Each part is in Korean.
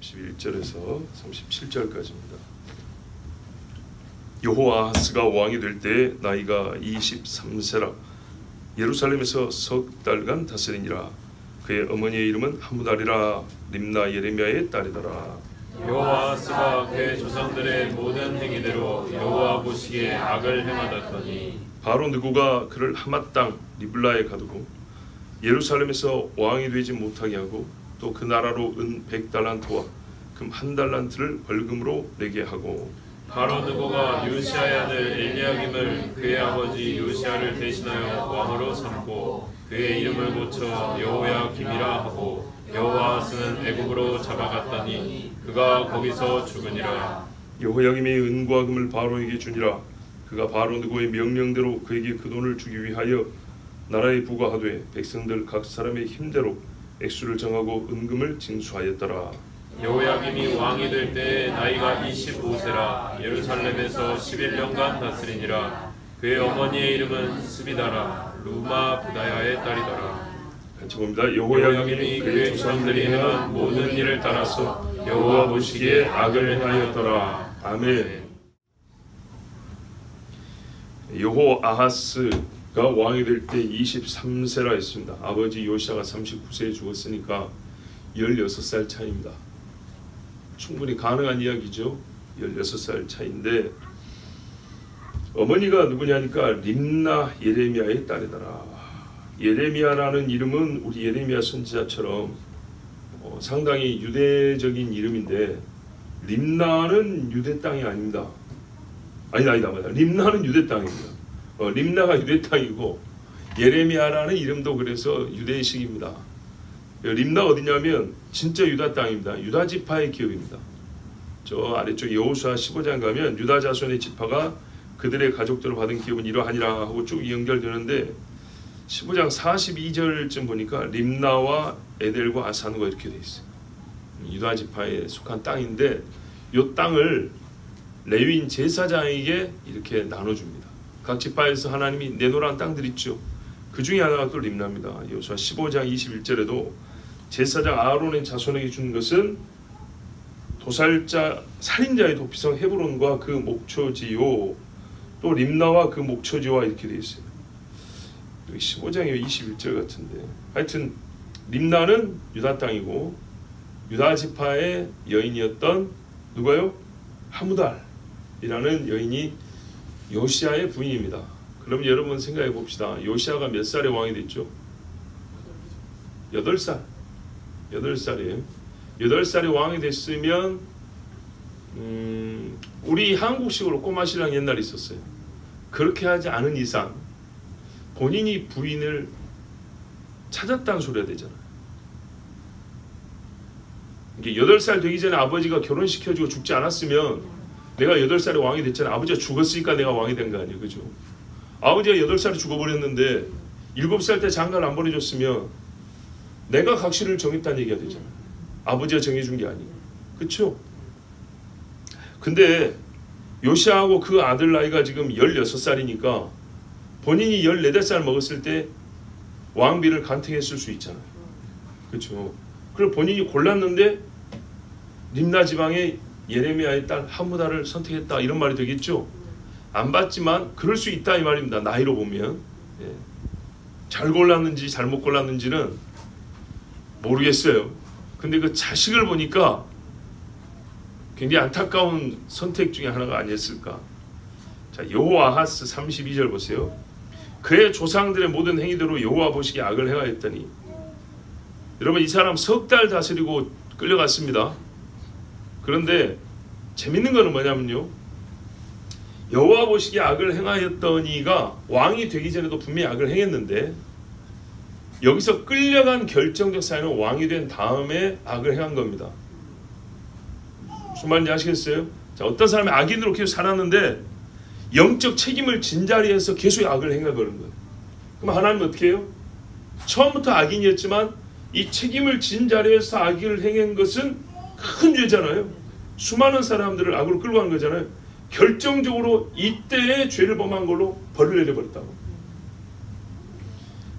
31절에서 37절까지입니다. 여호아하스가 왕이 될 때 나이가 23세라 예루살렘에서 석 달간 다스리니라. 그의 어머니의 이름은 하무달이라 림나 예레미야의 딸이더라. 여호아하스가 그의 조상들의 모든 행위대로 여호와 보시기에 악을 행하였더니 바로 느고가 그를 하맛 땅 리블라에 가두고 예루살렘에서 왕이 되지 못하게 하고 또 그 나라로 은 100달란트와 금 1달란트를 벌금으로 내게 하고 바로 느고가 요시아의 아들 엘리야김을 그의 아버지 요시아를 대신하여 왕으로 삼고 그의 이름을 고쳐 여호야김이라 하고 여호아하스는 애굽으로 잡아갔더니 그가 거기서 죽으니라. 여호야김이 은과 금을 바로에게 주니라. 그가 바로 느고의 명령대로 그에게 그 돈을 주기 위하여 나라에 부과하되 백성들 각 사람의 힘대로 액수를 정하고 은금을 징수하였더라. 여호야김이 왕이 될 때 나이가 25세라 예루살렘에서 11년간 다스리니라. 그의 어머니의 이름은 스비다라 루마 부다야의 딸이더라. 같이 봅니다. 여호야김이 그의 조상들이 행한 모든 일을 따라서 여호와 보시기에 악을 행하였더라. 아멘. 여호아하스가 왕이 될 때 23세라 했습니다. 아버지 요시아가 39세에 죽었으니까 16살 차이입니다. 충분히 가능한 이야기죠. 16살 차이인데 어머니가 누구냐니까 림나 예레미야의 딸이더라. 예레미야라는 이름은 우리 예레미야 선지자처럼 상당히 유대적인 이름인데 림나는 유대 땅이 아닙니다. 아니다. 림나는 유대 땅입니다. 림나가 유대 땅이고 예레미야라는 이름도 그래서 유대식입니다. 림나 어디냐면 진짜 유다 땅입니다. 유다 지파의 기업입니다. 저 아래쪽 여호수아 15장 가면 유다 자손의 지파가 그들의 가족들을 받은 기업은 이러하니라 하고 쭉 연결되는데 15장 42절쯤 보니까 림나와 에델과 아산과 이렇게 돼 있어요. 유다 지파에 속한 땅인데 이 땅을 레위인 제사장에게 이렇게 나눠줍니다. 각 지파에서 하나님이 내놓으라는 땅들 있죠. 그 중에 하나가 또 림나입니다. 여호수아 15장 21절에도 제사장 아론의 자손에게 준 것은 도살자 살인자의 도피성 헤브론과 그 목초지요 또 림나와 그 목초지와 이렇게 되어 있어요. 여기 15장에 21절 같은데 하여튼 림나는 유다 땅이고 유다 지파의 여인이었던 누가요? 하무달이라는 여인이 요시아의 부인입니다. 그럼 여러분 생각해 봅시다. 요시아가 몇 살에 왕이 됐죠? 8살. 8살이에요. 8살에 왕이 됐으면 우리 한국식으로 꼬마신랑 옛날에 있었어요. 그렇게 하지 않은 이상 본인이 부인을 찾았다는 소리가 되잖아요. 이게 8살 되기 전에 아버지가 결혼시켜주고 죽지 않았으면 내가 8살에 왕이 됐잖아요. 아버지가 죽었으니까 내가 왕이 된 거 아니에요. 그죠? 아버지가 8살에 죽어버렸는데 7살 때 장가를 안 보내줬으면 내가 각시를 정했다는 얘기가 되잖아요. 아버지가 정해준 게 아니고. 그렇죠? 근데 요시아하고 그 아들 나이가 지금 16살이니까 본인이 14살 먹었을 때 왕비를 간택했을 수 있잖아요. 그렇죠? 그리고 본인이 골랐는데 림나 지방의 예레미야의 딸 하무달을 선택했다 이런 말이 되겠죠? 안 봤지만 그럴 수 있다 이 말입니다. 나이로 보면. 예. 잘 골랐는지 잘못 골랐는지는 모르겠어요. 근데 그 자식을 보니까 굉장히 안타까운 선택 중에 하나가 아니었을까. 자, 여호아하스 32절 보세요. 그의 조상들의 모든 행위대로 여호와 보시기에 악을 행하였더니 여러분 이 사람 석 달 다스리고 끌려갔습니다. 그런데 재밌는 거는 뭐냐면요. 여호와 보시기에 악을 행하였더니가 왕이 되기 전에도 분명히 악을 행했는데 여기서 끌려간 결정적 사연은 왕이 된 다음에 악을 행한 겁니다. 무슨 말인지 아시겠어요? 자, 어떤 사람이 악인으로 계속 살았는데 영적 책임을 진 자리에서 계속 악을 행해버린 거예요. 그럼 하나님은 어떻게 해요? 처음부터 악인이었지만 이 책임을 진 자리에서 악을 행한 것은 큰 죄잖아요. 수많은 사람들을 악으로 끌고 간 거잖아요. 결정적으로 이때의 죄를 범한 걸로 벌을 내려버렸다고.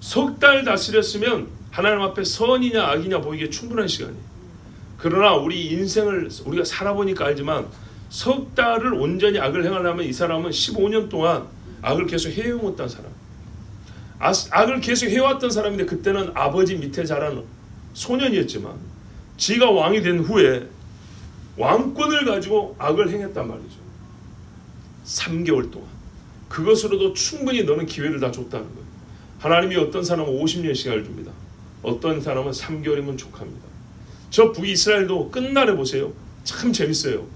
석 달 다스렸으면 하나님 앞에 선이냐 악이냐 보이기에 충분한 시간이에요. 그러나 우리 인생을 우리가 살아보니까 알지만 석 달을 온전히 악을 행하려면 이 사람은 15년 동안 악을 계속 해왔던 사람. 악을 계속 해왔던 사람인데 그때는 아버지 밑에 자란 소년이었지만 지가 왕이 된 후에 왕권을 가지고 악을 행했단 말이죠. 3개월 동안. 그것으로도 충분히 너는 기회를 다 줬다는 거예요. 하나님이 어떤 사람은 50년 시간을 줍니다. 어떤 사람은 3개월이면 족합니다. 저 북이스라엘도 끝날에 보세요. 참 재밌어요.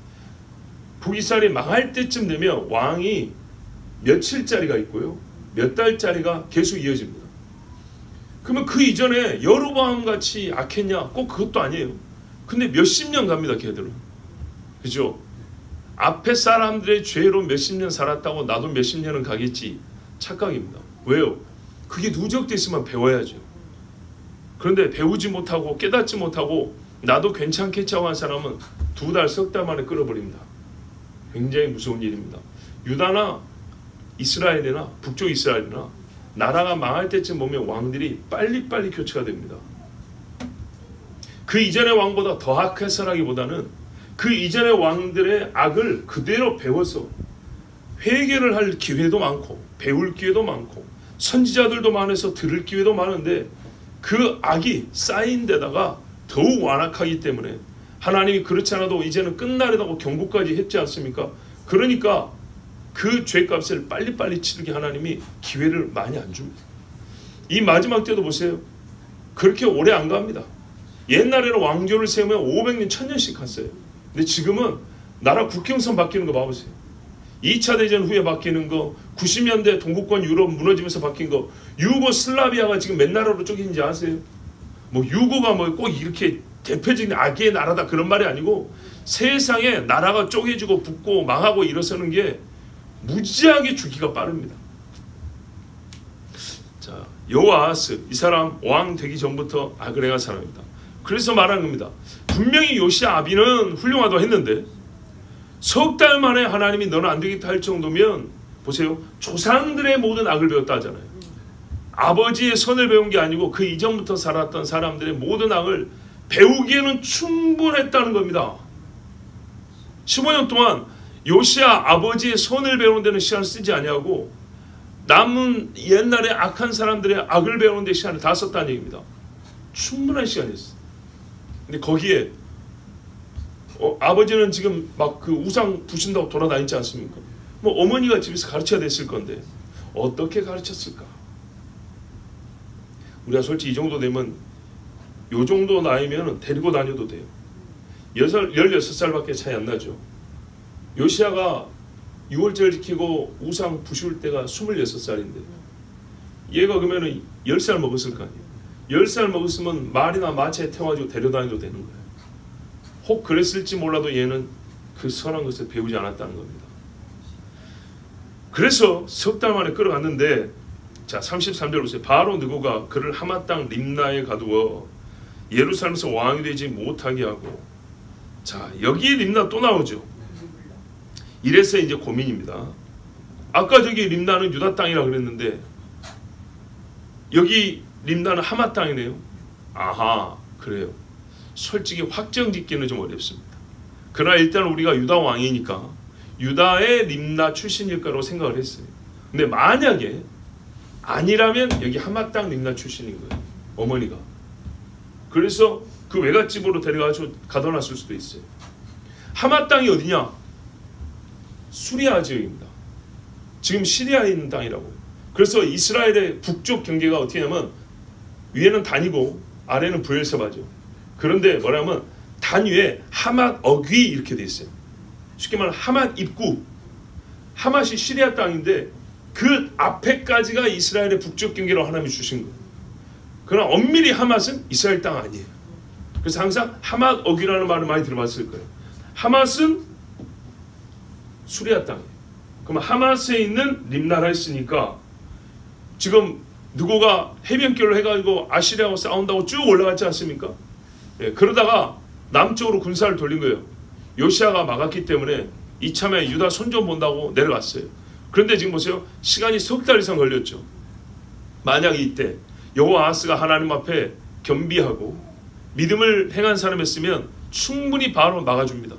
북이스라엘이 망할 때쯤 되면 왕이 며칠짜리가 있고요. 몇 달짜리가 계속 이어집니다. 그러면 그 이전에 여로보암 같이 악했냐? 꼭 그것도 아니에요. 근데 몇십 년 갑니다. 걔들은. 그죠? 앞에 사람들의 죄로 몇십 년 살았다고 나도 몇십 년은 가겠지. 착각입니다. 왜요? 그게 누적됐으면 배워야죠. 그런데 배우지 못하고 깨닫지 못하고 나도 괜찮겠지 하고 한 사람은 2달, 석 달 만에 끌어버립니다. 굉장히 무서운 일입니다. 유다나 이스라엘이나 북쪽 이스라엘이나 나라가 망할 때쯤 보면 왕들이 빨리빨리 교체가 됩니다. 그 이전의 왕보다 더 악해서라기보다는 그 이전의 왕들의 악을 그대로 배워서 회개를 할 기회도 많고 배울 기회도 많고 선지자들도 많아서 들을 기회도 많은데 그 악이 쌓인 데다가 더욱 완악하기 때문에 하나님이 그렇지 않아도 이제는 끝나려다고 경고까지 했지 않습니까? 그러니까 그 죄값을 빨리빨리 치르게 하나님이 기회를 많이 안 줍니다. 이 마지막 때도 보세요. 그렇게 오래 안 갑니다. 옛날에는 왕조를 세우면 500년, 1000년씩 갔어요. 근데 지금은 나라 국경선 바뀌는 거 봐보세요. 2차 대전 후에 바뀌는 거, 90년대 동구권 유럽 무너지면서 바뀐 거, 유고슬라비아가 지금 몇 나라로 쪼개진지 아세요? 뭐 유고가 뭐 꼭 이렇게 대표적인 악의 나라다 그런 말이 아니고 세상에 나라가 쪼개지고 붙고 망하고 일어서는 게 무지하게 주기가 빠릅니다. 자, 여호아하스 이 사람 왕 되기 전부터 악을 행한 사람입니다. 그래서 말하는 겁니다. 분명히 요시야 아비는 훌륭하다고 했는데 석 달 만에 하나님이 너는 안 되겠다 할 정도면 보세요. 조상들의 모든 악을 배웠다 하잖아요. 아버지의 선을 배운 게 아니고 그 이전부터 살았던 사람들의 모든 악을 배우기에는 충분했다는 겁니다. 15년 동안 요시야 아버지의 선을 배우는 데는 시간을 쓰지 아니하고 남은 옛날에 악한 사람들의 악을 배우는 데 시간을 다 썼다는 얘기입니다. 충분한 시간이었어요. 근데 거기에 아버지는 지금 막 그 우상 부신다고 돌아다니지 않습니까? 뭐 어머니가 집에서 가르쳐야 됐을 건데 어떻게 가르쳤을까? 우리가 솔직히 이 정도 되면 요 정도 나이면 데리고 다녀도 돼요. 16살밖에 차이 안 나죠. 요시야가 6월절 지키고 우상 부실 때가 26살인데 얘가 그러면 10살 먹었을 거 아니에요. 10살 먹었으면 말이나 마차에 태워가지고 데려다녀도 되는 거예요. 혹 그랬을지 몰라도 얘는 그 선한 것을 배우지 않았다는 겁니다. 그래서 석 달 만에 끌어갔는데 자 33절 보세요. 바로 느고가 그를 하마 땅 림나에 가두어 예루살렘에서 왕이 되지 못하게 하고 자 여기 림나 또 나오죠. 이래서 이제 고민입니다. 아까 저기 림나는 유다 땅이라 그랬는데 여기 림나는 하마 땅이네요. 아하 그래요. 솔직히 확정 짓기는 좀 어렵습니다. 그러나 일단 우리가 유다 왕이니까 유다의 림나 출신일 거라고 생각을 했어요. 근데 만약에 아니라면 여기 하마 땅 림나 출신인 거예요. 어머니가. 그래서 그 외갓집으로 데려가서 가둬놨을 수도 있어요. 하마 땅이 어디냐? 수리아 지역입니다. 지금 시리아에 있는 땅이라고. 그래서 이스라엘의 북쪽 경계가 어떻게 하냐면 위에는 단이고 아래는 브엘세바죠. 그런데 뭐냐면 단 위에 하맛 어귀 이렇게 돼 있어요. 쉽게 말하면 하맛 입구. 하맛이 시리아 땅인데 그 앞에까지가 이스라엘의 북쪽 경계로 하나님이 주신 거예요. 그러나 엄밀히 하맛은 이스라엘 땅 아니에요. 그래서 항상 하맛 어귀라는 말을 많이 들어봤을 거예요. 하맛은 수리아 땅이에요. 그럼 하맛에 있는 림나라 했으니까 지금 누구가 해변길로 해가지고 아시리아하고 싸운다고 쭉 올라갔지 않습니까? 예, 그러다가 남쪽으로 군사를 돌린 거예요. 요시야가 막았기 때문에 이참에 유다 손 좀 본다고 내려갔어요. 그런데 지금 보세요. 시간이 석 달 이상 걸렸죠. 만약 이때 여호아하스가 하나님 앞에 겸비하고 믿음을 행한 사람이었으면 충분히 바로 막아줍니다.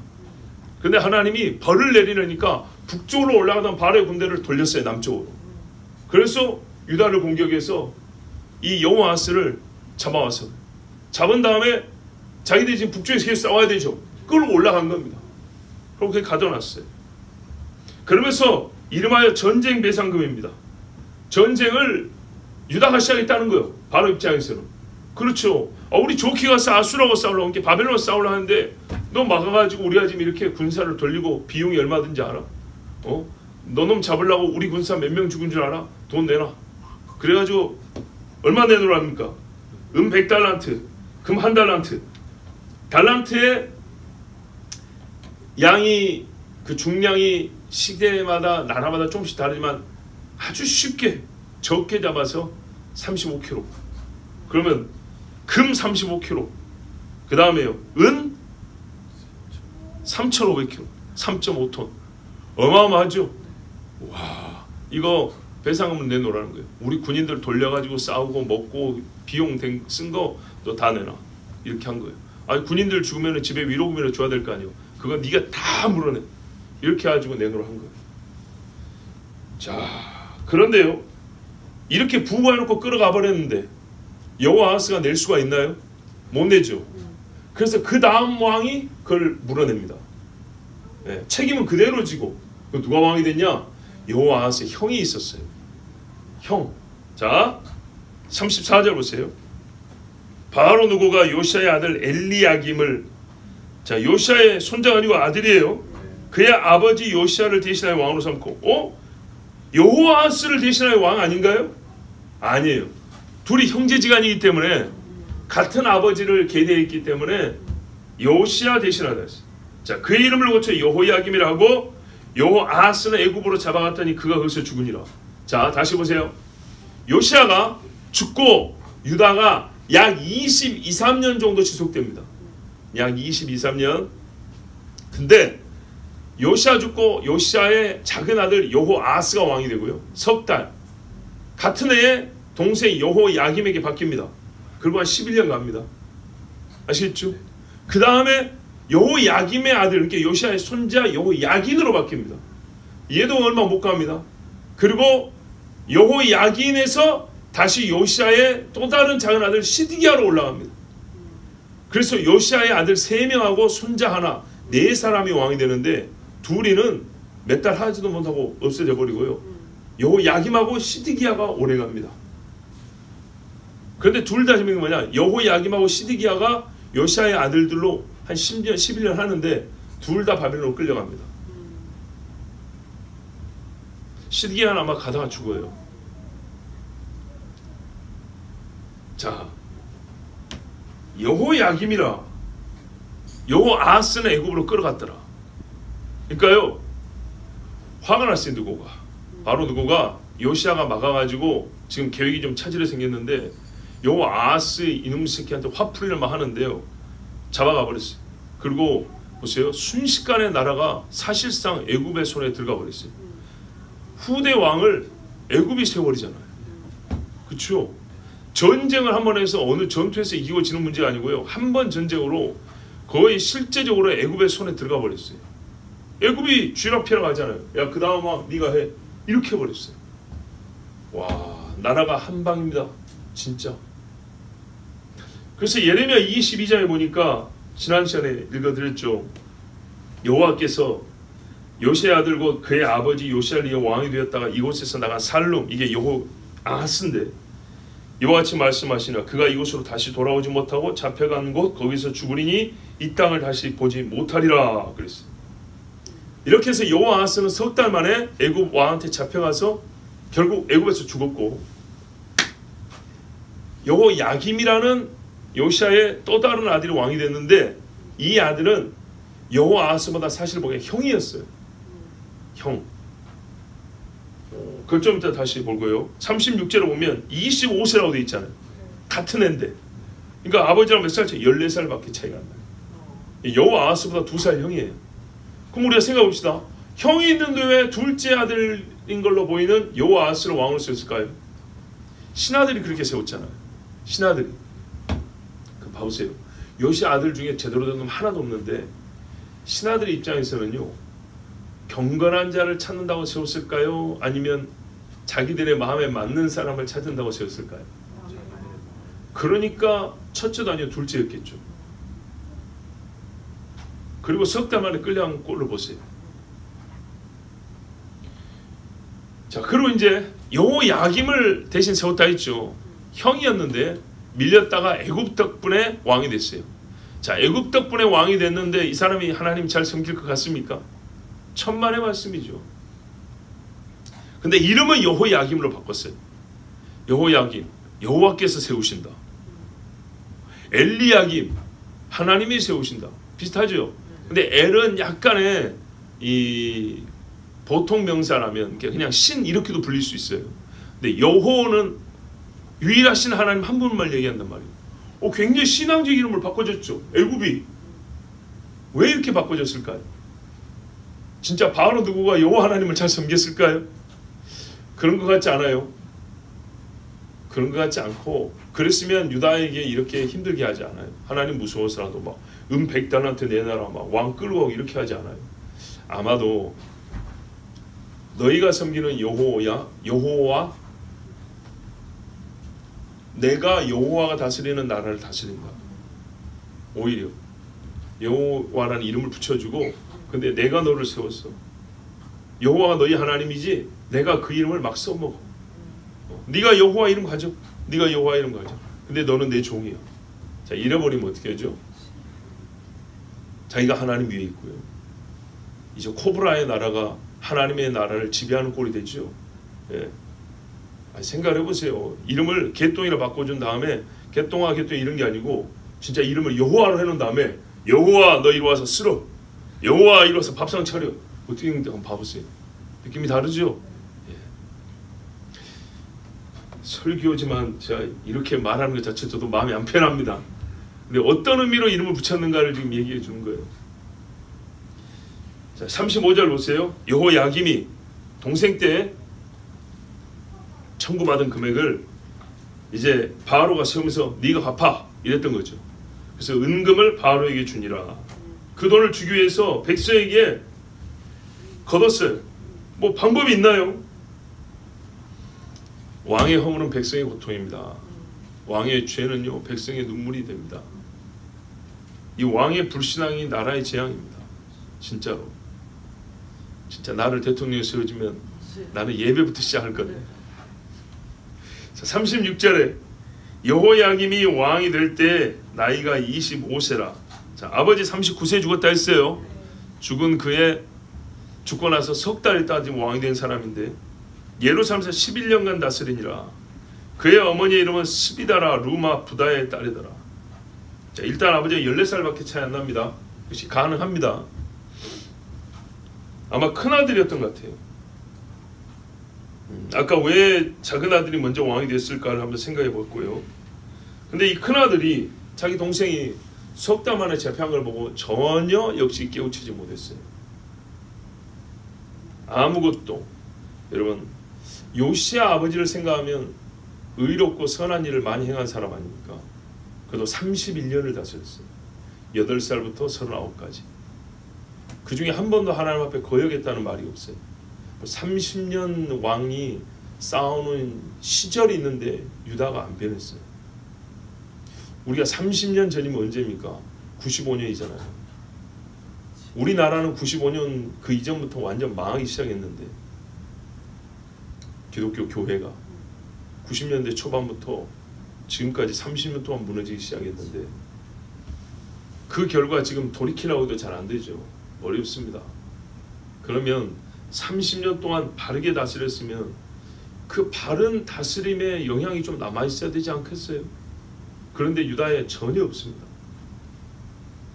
근데 하나님이 벌을 내리려니까 북쪽으로 올라가던 바로의 군대를 돌렸어요. 남쪽으로. 그래서 유다를 공격해서 이 여호아스를 잡아왔어요. 잡은 다음에 자기들이 지금 북쪽에서 계속 싸워야 되죠. 끌고 올라간 겁니다. 그렇게 가둬놨어요. 그러면서 이름하여 전쟁 배상금입니다. 전쟁을 유다가 시작했다는 거예요. 바로 입장에서는. 그렇죠. 우리 좋게 가서 아수라고 싸우려고 하는 게 바벨론과 싸우려고 하는데 너 막아가지고 우리가 지금 이렇게 군사를 돌리고 비용이 얼마든지 알아? 너놈 잡으려고 우리 군사 몇 명 죽은 줄 알아? 돈 내놔. 그래가지고 얼마 내놓으랍니까? 100달란트, 금 1달란트. 달란트에 양이 그 중량이 시대마다 나라마다 조금씩 다르지만 아주 쉽게 적게 잡아서 35kg. 그러면 금 35kg. 그 다음에요. 은 3,500kg. 3.5톤. 어마어마하죠? 와, 이거 배상금을 내놓으라는 거예요. 우리 군인들 돌려가지고 싸우고 먹고 비용 쓴 거 너 다 내놔. 이렇게 한 거예요. 아니 군인들 죽으면 집에 위로금이라도 줘야 될 거 아니에요. 그건 네가 다 물어내. 이렇게 해가지고 내놓으라 한 거예요. 자, 그런데요. 이렇게 부과해놓고 끌어가 버렸는데 여호아하스가 낼 수가 있나요? 못 내죠. 그래서 그 다음 왕이 그걸 물어냅니다. 네, 책임은 그대로 지고. 누가 왕이 됐냐? 여호아하스의 형이 있었어요. 형. 자, 34절 보세요. 바로 누구가 요시아의 아들 엘리야김을, 자, 요시아의 손자가 아니고 아들이에요. 그의 아버지 요시아를 대신하여 왕으로 삼고, 여호아하스를 대신하여 왕 아닌가요? 아니에요. 둘이 형제지간이기 때문에 같은 아버지를 계대했기 때문에 요시아 대신하다 했어요. 자, 그의 이름을 고쳐 여호야김이라 하고 여호아하스는 애굽으로 잡아갔더니 그가 거기서 죽으니라. 자, 다시 보세요. 요시아가 죽고 유다가 약 23년 정도 지속됩니다. 약 23년. 근데 요시아 죽고 요시아의 작은 아들 여호아하스가 왕이 되고요. 석 달. 같은 해에 동생 여호야김에게 바뀝니다. 그리고 한 11년 갑니다. 아시겠죠? 그 다음에 여호야김의 아들, 그러니까 요시아의 손자 여호야긴으로 바뀝니다. 얘도 얼마 못 갑니다. 그리고 여호야긴에서 다시 요시아의 또 다른 작은 아들 시드기야로 올라갑니다. 그래서 요시아의 아들 3명하고 손자 하나, 4사람이 왕이 되는데 둘이는 몇 달 하지도 못하고 없어져 버리고요. 여호야김하고 시드기야가 오래 갑니다. 그런데 둘 다 재밌는 게 뭐냐? 여호야김하고 시드기야가 요시아의 아들들로 한 10년, 11년 하는데 둘 다 바벨론으로 끌려갑니다. 시드기야는 아마 가다가 죽어요. 자, 여호야김이라 여호아하스는 애굽으로 끌어갔더라. 그러니까요, 화가 났어요. 누구가? 바로 누구가? 요시아가 막아가지고 지금 계획이 좀 차질이 생겼는데 여호아하스 이놈 새끼한테 화풀이를 막 하는데요, 잡아가 버렸어요. 그리고 보세요, 순식간에 나라가 사실상 애굽의 손에 들어가 버렸어요. 후대 왕을 애굽이 세워버리잖아요. 그렇죠? 전쟁을 한 번 해서 어느 전투에서 이기고 지는 문제가 아니고요, 한 번 전쟁으로 거의 실제적으로 애굽의 손에 들어가 버렸어요. 애굽이 쥐락펴락 하잖아요. 야, 그 다음 막 네가 해. 이렇게 해버렸어요. 와, 나라가 한 방입니다. 진짜. 그래서 예레미야 22장에 보니까 지난 시간에 읽어드렸죠. 여호와께서 요시아의 아들 곧 그의 아버지 요시아를 이어 왕이 되었다가 이곳에서 나간 살룸, 이게 여호아하스인데, 이와 같이 말씀하시나 그가 이곳으로 다시 돌아오지 못하고 잡혀간 곳 거기서 죽으리니 이 땅을 다시 보지 못하리라 그랬어요. 이렇게 해서 여호아하스는 석 달 만에 애굽 왕한테 잡혀가서 결국 애굽에서 죽었고, 여호야김이라는 요시아의 또 다른 아들이 왕이 됐는데 이 아들은 여호아하스보다 사실 보기엔 형이었어요. 형. 그걸 좀 이따 다시 볼 거예요. 36절에 보면 25세라고 돼 있잖아요. 같은 애인데. 그러니까 아버지랑 몇 살 차이? 14살밖에 차이가 안 나요. 여호아하스보다 2살 형이에요. 그럼 우리가 생각해 봅시다. 형이 있는데 왜 둘째 아들인 걸로 보이는 여호아하스를 왕으로 세웠을까요? 신하들이 그렇게 세웠잖아요. 신하들이. 그 봐보세요. 요시야 아들 중에 제대로 된 놈 하나도 없는데 신하들 입장에서는요, 경건한 자를 찾는다고 세웠을까요? 아니면 자기들의 마음에 맞는 사람을 찾는다고 세웠을까요? 그러니까 첫째도 아니고 둘째였겠죠. 그리고 석 달 만에 끌려간 꼴을 보세요. 자, 그리고 이제 여호야김을 대신 세웠다 했죠. 형이었는데 밀렸다가 애굽 덕분에 왕이 됐어요. 자, 애굽 덕분에 왕이 됐는데 이 사람이 하나님 잘 섬길 것 같습니까? 천만의 말씀이죠. 근데 이름은 여호야김으로 바꿨어요. 여호야김, 여호와께서 세우신다. 엘리야김, 하나님이 세우신다. 비슷하죠? 근데 엘은 약간의 이 보통 명사라면 그냥 신 이렇게도 불릴 수 있어요. 근데 여호는 유일하신 하나님 한 분만 얘기한단 말이에요. 굉장히 신앙적 이름을 바꿔줬죠. 애굽이 왜 이렇게 바꿔줬을까요? 진짜 바로 누구가 여호와 하나님을 잘 섬겼을까요? 그런 것 같지 않아요. 그런 것 같지 않고, 그랬으면 유다에게 이렇게 힘들게 하지 않아요. 하나님 무서워서라도 막 100달란트 내놔라, 막 왕 끌고 이렇게 하지 않아요. 아마도 너희가 섬기는 여호와, 내가 여호와가 다스리는 나라를 다스린다. 오히려 여호와라는 이름을 붙여주고, 근데 내가 너를 세웠어. 여호와가 너희 하나님이지 내가 그 이름을 막 써먹어. 네가 여호와 이름 가져. 네가 여호와 이름 가져. 근데 너는 내 종이야. 자, 잃어버리면 어떻게 하죠? 자기가 하나님 위에 있고요. 이제 코브라의 나라가 하나님의 나라를 지배하는 꼴이 되죠. 예. 생각해 보세요. 이름을 개똥이라 바꿔준 다음에 개똥아 개똥 이런 게 아니고 진짜 이름을 여호와로 해놓은 다음에 여호와 너 이리 와서 쓸어. 여호와 이리 와서 밥상 차려. 어떻게 했는데 한번 봐보세요. 느낌이 다르죠? 예. 설교지만 제가 이렇게 말하는 것 자체 저도 마음이 안 편합니다. 근데 어떤 의미로 이름을 붙였는가를 지금 얘기해 주는 거예요. 자, 35절 보세요. 여호야김이 동생 때 청구받은 금액을 이제 바로가 세우면서 네가 갚아 이랬던 거죠. 그래서 은금을 바로에게 주니라. 그 돈을 주기 위해서 백성에게 걷었어요. 뭐 방법이 있나요? 왕의 허물은 백성의 고통입니다. 왕의 죄는요 백성의 눈물이 됩니다. 이 왕의 불신앙이 나라의 재앙입니다. 진짜로. 진짜 나를 대통령에 세워주면 나는 예배부터 시작할 거네. 자, 36절에 여호야김이 왕이 될 때 나이가 25세라. 자, 아버지 39세 죽었다 했어요. 죽고 나서 석 달 있다가 지금 왕이 된 사람인데 예루살렘에서 11년간 다스리니라. 그의 어머니의 이름은 스비다라 루마 부다의 딸이더라. 자, 일단 아버지가 14살밖에 차이 안 납니다. 역시 가능합니다. 아마 큰아들이었던 것 같아요. 아까 왜 작은 아들이 먼저 왕이 됐을까를 한번 생각해 봤고요. 근데 이 큰아들이 자기 동생이 석 달 만에 재패한 걸 보고 전혀 역시 깨우치지 못했어요. 아무것도. 여러분, 요시야 아버지를 생각하면 의롭고 선한 일을 많이 행한 사람 아닙니까? 그래도 31년을 다스렸어요. 8살부터 39까지. 그 중에 한 번도 하나님 앞에 거역했다는 말이 없어요. 30년 왕이 싸우는 시절이 있는데 유다가 안 변했어요. 우리가 30년 전이면 언제입니까? 95년이잖아요. 우리나라는 95년 그 이전부터 완전 망하기 시작했는데 기독교 교회가 90년대 초반부터 지금까지 30년 동안 무너지기 시작했는데 그 결과 지금 돌이키려고 해도 잘 안 되죠. 어렵습니다. 그러면 30년 동안 바르게 다스렸으면 그 바른 다스림의 영향이 좀 남아있어야 되지 않겠어요? 그런데 유다에 전혀 없습니다.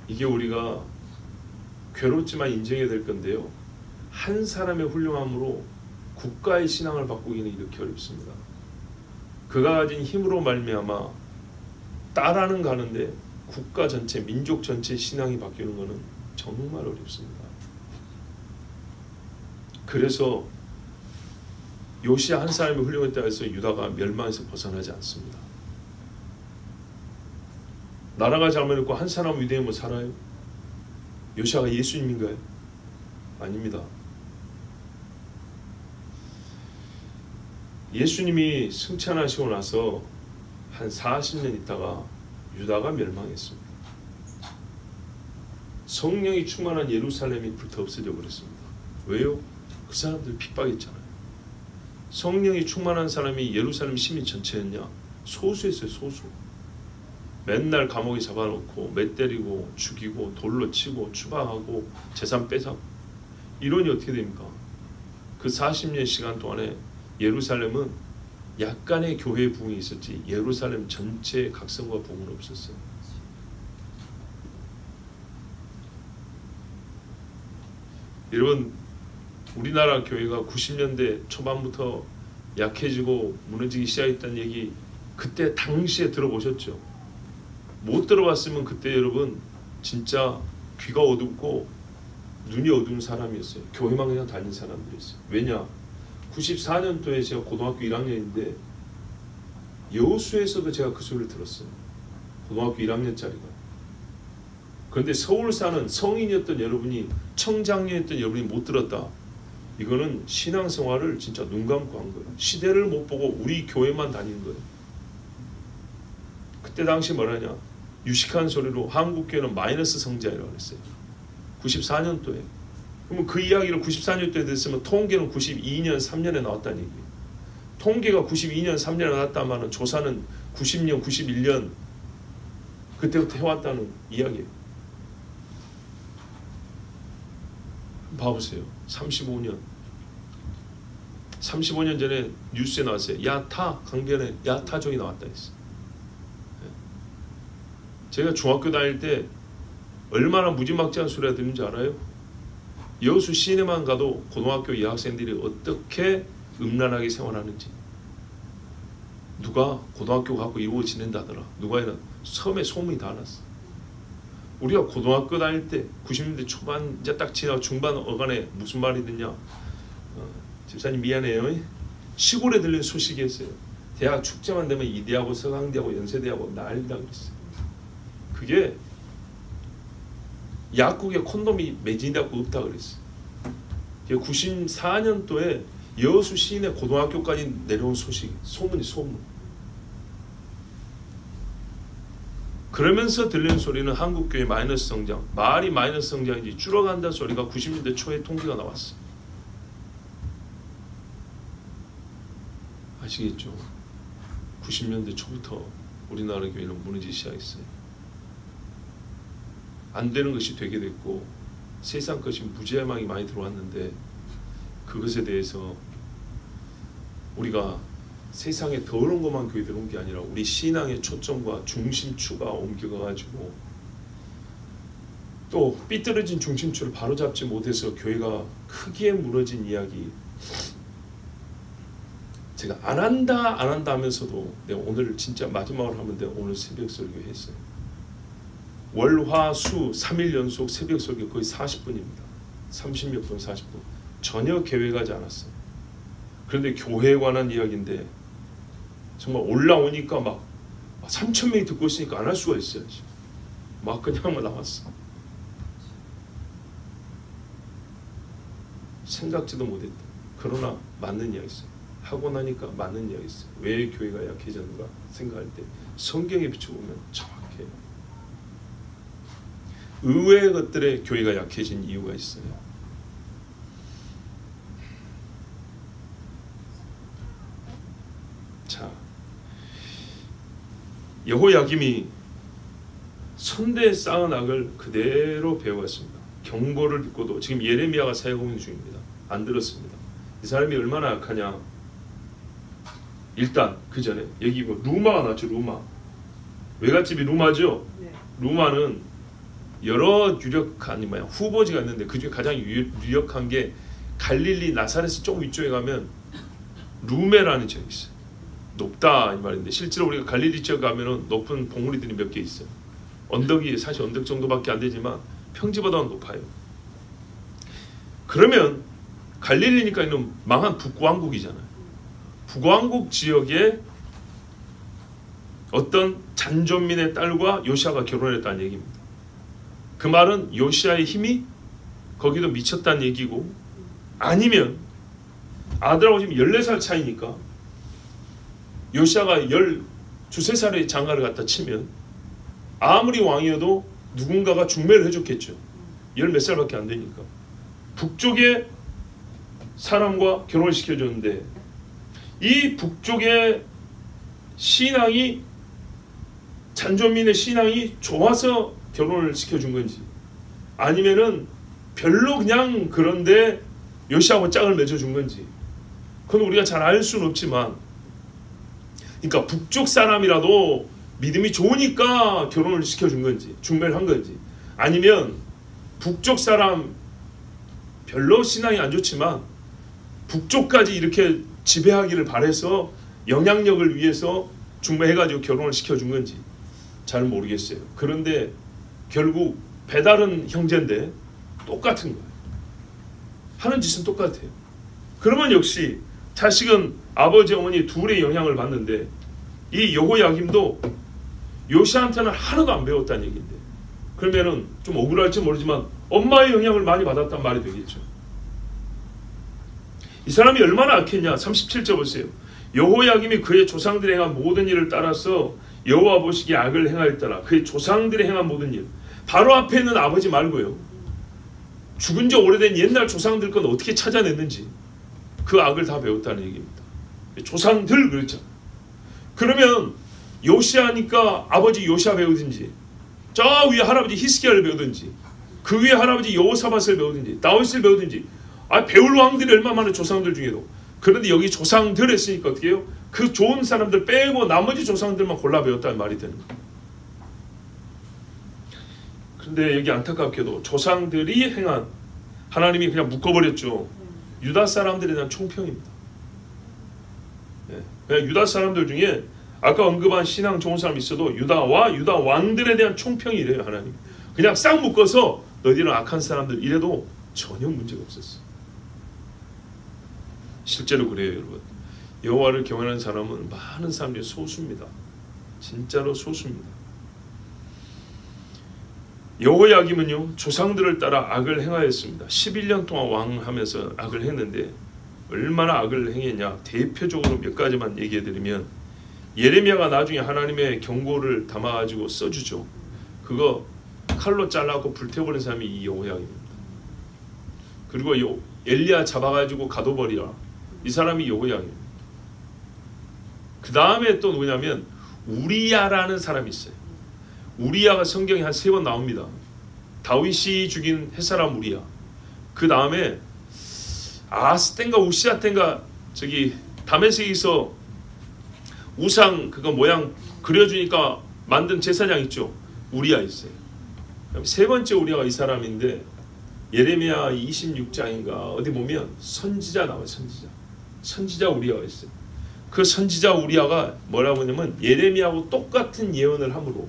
이게 우리가 괴롭지만 인정해야 될 건데요. 한 사람의 훌륭함으로 국가의 신앙을 바꾸기는 이렇게 어렵습니다. 그가 가진 힘으로 말미암아 따라는 가는데 국가 전체, 민족 전체 신앙이 바뀌는 것은 정말 어렵습니다. 그래서 요시야 한 사람이 훌륭했다 해서 유다가 멸망에서 벗어나지 않습니다. 나라가 잘못했고 한 사람 위대하면 살아요? 요시아가 예수님인가요? 아닙니다. 예수님이 승천하시고 나서 한 40년 있다가 유다가 멸망했습니다. 성령이 충만한 예루살렘이 불타 없어져 버렸습니다. 왜요? 그 사람들 핍박했잖아요. 성령이 충만한 사람이 예루살렘 시민 전체였냐? 소수였어요. 소수. 맨날 감옥에 잡아놓고 매 때리고 죽이고 돌로 치고 추방하고 재산 뺏어. 이론이 어떻게 됩니까? 그 40년 시간 동안에 예루살렘은 약간의 교회 부흥이 있었지 예루살렘 전체의 각성과 부흥은 없었어요. 여러분, 우리나라 교회가 90년대 초반부터 약해지고 무너지기 시작했다는 얘기 그때 당시에 들어보셨죠? 못 들어봤으면 그때 여러분 진짜 귀가 어둡고 눈이 어두운 사람이었어요. 교회만 그냥 다닌 사람들이었어요. 왜냐? 94년도에 제가 고등학교 1학년인데 여수에서도 제가 그 소리를 들었어요. 고등학교 1학년짜리가. 그런데 서울 사는 성인이었던 여러분이, 청장년이었던 여러분이 못 들었다. 이거는 신앙생활을 진짜 눈 감고 한 거예요. 시대를 못 보고 우리 교회만 다니는 거예요. 그때 당시 뭐라냐? 유식한 소리로 한국교회는 마이너스 성장이라고 그랬어요. 94년도에. 그러면 그 이야기를 94년도에 됐으면 통계는 92년 3년에 나왔다는 얘기예요. 통계가 92년 3년에 나왔다면 조사는 90년 91년 그때부터 해왔다는 이야기예요. 봐보세요. 35년 전에 뉴스에 나왔어요. 야타 강변에 야타족이 나왔다 했어요. 제가 중학교 다닐 때 얼마나 무지막지한 소리가 들리는지 알아요? 여수 시내만 가도 고등학교 여학생들이 어떻게 음란하게 생활하는지, 누가 고등학교 갖고 이러고 지낸다더라, 누가 이런 섬에 소문이 다 났어. 우리가 고등학교 다닐 때 90년대 초반 이제 딱 지나고 중반 어간에 무슨 말이 듣냐? 집사님 미안해요. 시골에 들린 소식이었어요. 대학 축제만 되면 이대하고 서강대하고 연세대하고 난리다 그랬어요. 그게 약국에 콘돔이 매진되고 없다 그랬어요. 94년도에 여수 시내 고등학교까지 내려온 소식, 소문이 소문. 그러면서 들리는 소리는 한국교회 마이너스 성장, 말이 마이너스 성장인지 줄어간다는 소리가 90년대 초에 통계가 나왔어요. 아시겠죠? 90년대 초부터 우리나라 교회는 무너지기 시작했어요. 안 되는 것이 되게 됐고 세상 것이 무지망이 많이 들어왔는데 그것에 대해서 우리가 세상에 더러운 것만 교회 들어온 게 아니라 우리 신앙의 초점과 중심추가 옮겨가지고 또 삐뚤어진 중심추를 바로잡지 못해서 교회가 크게 무너진 이야기, 제가 안 한다 하면서도 내가 오늘 진짜 마지막으로 하면 내가 오늘 새벽 설교 했어요. 월, 화, 수 3일 연속 새벽 설교 거의 40분입니다. 30몇 분, 40분. 전혀 계획하지 않았어요. 그런데 교회에 관한 이야기인데 정말 올라오니까 막 3,000명이 듣고 있으니까 안 할 수가 있어요. 막 그냥 나왔어. 생각지도 못했다. 그러나 맞는 이야기였어요. 하고 나니까 맞는 이야기였어요. 왜 교회가 약해졌는가 생각할 때 성경에 비춰보면 정확해요. 의외의 것들에 교회가 약해진 이유가 있어요. 자, 여호야김이 선대에 쌓은 악을 그대로 배워왔습니다. 경고를 듣고도 지금 예레미야가 사역하고 있는 중입니다. 안 들었습니다. 이 사람이 얼마나 약하냐. 일단 그 전에 여기 뭐 루마가 나왔죠. 루마. 외갓집이 루마죠. 네. 루마는 여러 유력한 후보지가 있는데 그 중에 가장 유력한 게 갈릴리 나사렛에서 좀 위쪽에 가면 루메라는 지역이 있어요. 높다 이 말인데 실제로 우리가 갈릴리 지역 가면은 높은 봉우리들이 몇 개 있어요. 언덕이 사실 언덕 정도밖에 안 되지만 평지보다는 높아요. 그러면 갈릴리니까 있는 망한 북왕국이잖아요. 북왕국 지역에 어떤 잔존민의 딸과 요시아가 결혼했다는 얘기입니다. 그 말은 요시아의 힘이 거기도 미쳤다는 얘기고, 아니면 아들하고 지금 14살 차이니까 요시아가 12~13살의 장가를 갖다 치면 아무리 왕이어도 누군가가 중매를 해줬겠죠. 10몇 살밖에 안 되니까. 북쪽의 사람과 결혼을 시켜줬는데 이 북쪽의 신앙이, 잔존민의 신앙이 좋아서 결혼을 시켜준 건지, 아니면은 별로 그냥 그런데 요시아하고 짝을 맺어준 건지, 그건 우리가 잘 알 수는 없지만, 그러니까 북쪽 사람이라도 믿음이 좋으니까 결혼을 시켜준 건지, 중매를 한 건지, 아니면 북쪽 사람 별로 신앙이 안 좋지만 북쪽까지 이렇게 지배하기를 바래서 영향력을 위해서 중매해가지고 결혼을 시켜준 건지 잘 모르겠어요. 그런데 결국 배다른 형제인데 똑같은 거예요. 하는 짓은 똑같아요. 그러면 역시 자식은 아버지 어머니 둘의 영향을 받는데, 이 여호야김도 요시아한테는 하나도 안 배웠다는 얘기인데, 그러면은 좀 억울할지 모르지만 엄마의 영향을 많이 받았단 말이 되겠죠. 이 사람이 얼마나 악했냐. 37절 보세요. 여호야김이 그의 조상들이 행한 모든 일을 따라서 여호와 보시기에 악을 행하였더라. 그의 조상들이 행한 모든 일, 바로 앞에 있는 아버지 말고요, 죽은 지 오래된 옛날 조상들 건 어떻게 찾아냈는지 그 악을 다 배웠다는 얘기입니다. 조상들 그랬죠. 그러면 요시아니까 아버지 요시아 배우든지, 저 위에 할아버지 히스기야를 배우든지, 그 위에 할아버지 여호사밧을 배우든지, 다윗을 배우든지, 배울 왕들이 얼마 많은 조상들 중에도. 그런데 여기 조상들 했으니까 어떻게 해요? 그 좋은 사람들 빼고 나머지 조상들만 골라 배웠다는 말이 되는 거예요. 근데 여기 안타깝게도 조상들이 행한, 하나님이 그냥 묶어버렸죠. 유다 사람들에 대한 총평입니다. 그냥 유다 사람들 중에 아까 언급한 신앙 좋은 사람이 있어도 유다와 유다 왕들에 대한 총평이래요. 하나님 그냥 싹 묶어서 너희들은 악한 사람들 이래도 전혀 문제가 없었어요. 실제로 그래요, 여러분. 여호와를 경외하는 사람은 많은 사람들이 소수입니다. 진짜로 소수입니다. 여호야김은요, 조상들을 따라 악을 행하였습니다. 11년 동안 왕하면서 악을 했는데 얼마나 악을 행했냐. 대표적으로 몇 가지만 얘기해드리면, 예레미야가 나중에 하나님의 경고를 담아가지고 써주죠. 그거 칼로 잘라고 불태워버린 사람이 이 여호야김입니다. 그리고 엘리야 잡아가지고 가둬버리라, 이 사람이 여호야김입니다. 그 다음에 또 누구냐면 우리야라는 사람이 있어요. 우리야가 성경에 한 3번 나옵니다. 다윗이 죽인 햇사람 우리야. 그 다음에 아스 땐가 우시아 땐가 저기 다메섹에서 우상 그거 모양 그려주니까 만든 제사장 있죠. 우리야 있어요. 세 번째 우리야가 이 사람인데, 예레미야 26장인가 어디 보면 선지자 나와요. 선지자 우리야가 있어요. 그 선지자 우리야가 뭐라고 하냐면 예레미야하고 똑같은 예언을 함으로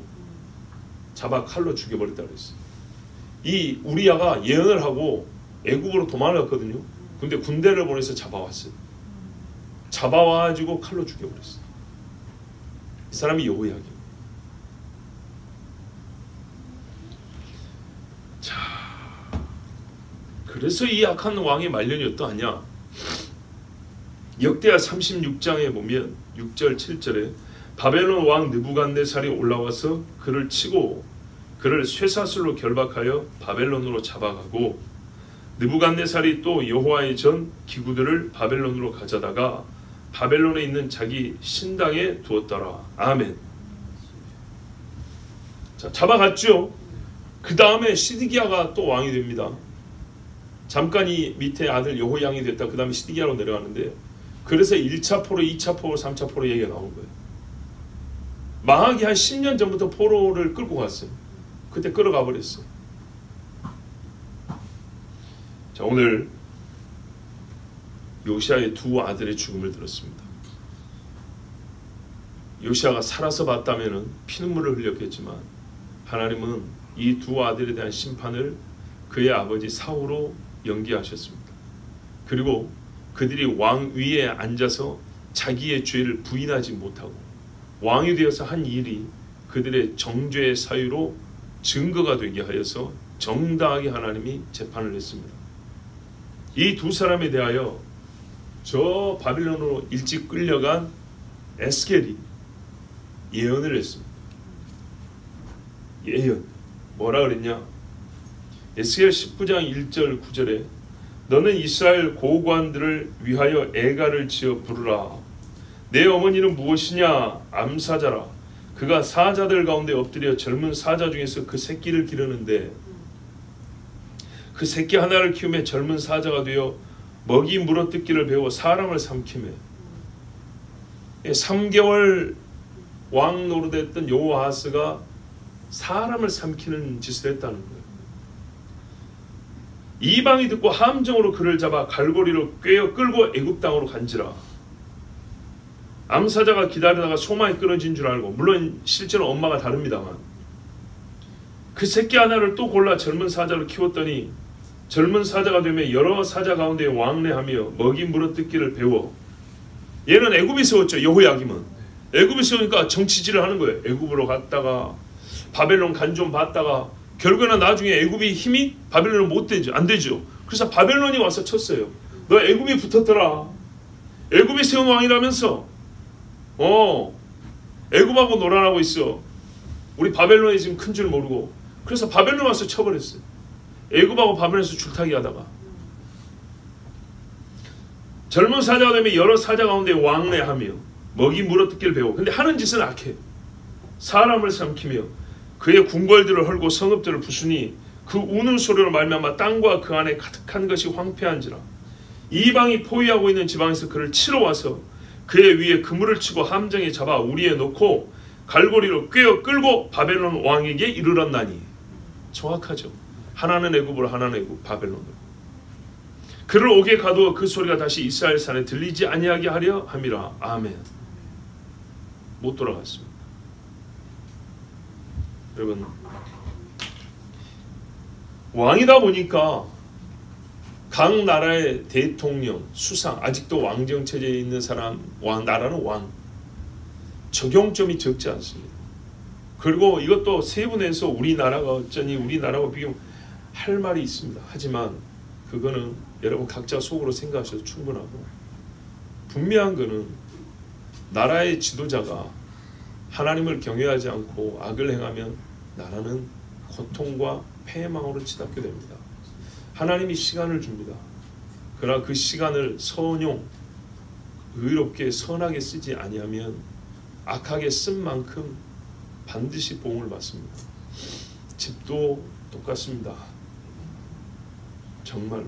잡아 칼로 죽여버렸다고 했어요. 이 우리야가 예언을 하고 애굽으로 도망갔거든요. 근데 군대를 보내서 잡아왔어요. 잡아와가지고 칼로 죽여버렸어요. 이 사람이 여호야김. 자, 그래서 이 악한 왕의 말년이 어떠하냐. 역대하 36장에 보면 6절 7절에 바벨론 왕 느부갓네살이 올라와서 그를 치고 그를 쇠사슬로 결박하여 바벨론으로 잡아가고, 느부갓네살이 또 여호와의 전 기구들을 바벨론으로 가져다가 바벨론에 있는 자기 신당에 두었더라. 아멘. 자, 잡아갔죠. 그 다음에 시드기야가 또 왕이 됩니다. 잠깐 이 밑에 아들 여호양이 됐다. 그 다음에 시드기야로 내려가는데, 그래서 1차 포로, 2차 포로, 3차 포로 얘기가 나온 거예요. 망하기 한 10년 전부터 포로를 끌고 갔어요. 그때 끌어가 버렸어요. 자, 오늘 요시아의 두 아들의 죽음을 들었습니다. 요시아가 살아서 봤다면 피눈물을 흘렸겠지만, 하나님은 이 두 아들에 대한 심판을 그의 아버지 사울로 연기하셨습니다. 그리고 그들이 왕 위에 앉아서 자기의 죄를 부인하지 못하고 왕이 되어서 한 일이 그들의 정죄의 사유로 증거가 되게 하여서 정당하게 하나님이 재판을 했습니다. 이 두 사람에 대하여 저 바빌론으로 일찍 끌려간 에스겔이 예언을 했습니다. 예언 뭐라 그랬냐? 에스겔 19장 1절 9절에 너는 이스라엘 고관들을 위하여 애가를 지어 부르라. 내 어머니는 무엇이냐? 암사자라. 그가 사자들 가운데 엎드려 젊은 사자 중에서 그 새끼를 기르는데 그 새끼 하나를 키우며 젊은 사자가 되어 먹이 물어뜯기를 배워 사람을 삼키며 3개월 왕 노릇했던 여호아하스가 사람을 삼키는 짓을 했다는 거예요. 이방이 듣고 함정으로 그를 잡아 갈고리로 꿰어 끌고 애굽 땅으로 간지라. 암사자가 기다리다가 소망이 끊어진 줄 알고, 물론 실제로 엄마가 다릅니다만, 그 새끼 하나를 또 골라 젊은 사자로 키웠더니 젊은 사자가 되며 여러 사자 가운데 왕래하며 먹이 물어뜯기를 배워. 얘는 애굽에 세웠죠. 여호야김은 애굽에 세우니까 정치질을 하는 거예요. 애굽으로 갔다가 바벨론 간 좀 봤다가 결국에는 나중에 애굽이 힘이 바벨론은 못 되죠. 안 되죠. 그래서 바벨론이 와서 쳤어요. 너 애굽이 붙었더라. 애굽이 세운 왕이라면서 애굽하고 놀아나고 있어. 우리 바벨론이 지금 큰 줄 모르고. 그래서 바벨론 와서 쳐버렸어요. 애굽하고 바벨론에서 줄타기 하다가 젊은 사자가 되면 여러 사자 가운데 왕래하며 먹이 물어뜯기를 배워. 근데 하는 짓은 악해. 사람을 삼키며 그의 궁궐들을 헐고 성읍들을 부수니 그 우는 소리로 말미암아 땅과 그 안에 가득한 것이 황폐한지라. 이방이 포위하고 있는 지방에서 그를 치러 와서 그의 위에 그물을 치고 함정에 잡아 우리에 놓고 갈고리로 꿰어 끌고 바벨론 왕에게 이르렀나니. 정확하죠. 하나는 애굽으로 하나는 애굽 바벨론으로. 그를 옥에 가두어 그 소리가 다시 이스라엘 산에 들리지 아니하게 하려 함이라. 아멘. 못 돌아갔습니다. 여러분, 왕이다 보니까 각 나라의 대통령, 수상, 아직도 왕정 체제에 있는 사람, 나라는 왕, 적용점이 적지 않습니다. 그리고 이것도 세분해서 우리나라가 어쩌니 우리나라와 비교하면 할 말이 있습니다. 하지만 그거는 여러분 각자 속으로 생각하셔도 충분하고, 분명한 거는 나라의 지도자가 하나님을 경외하지 않고 악을 행하면 나라는 고통과 패망으로 치닫게 됩니다. 하나님이 시간을 줍니다. 그러나 그 시간을 선용, 의롭게 선하게 쓰지 아니하면 악하게 쓴 만큼 반드시 보응을 받습니다. 집도 똑같습니다. 정말로.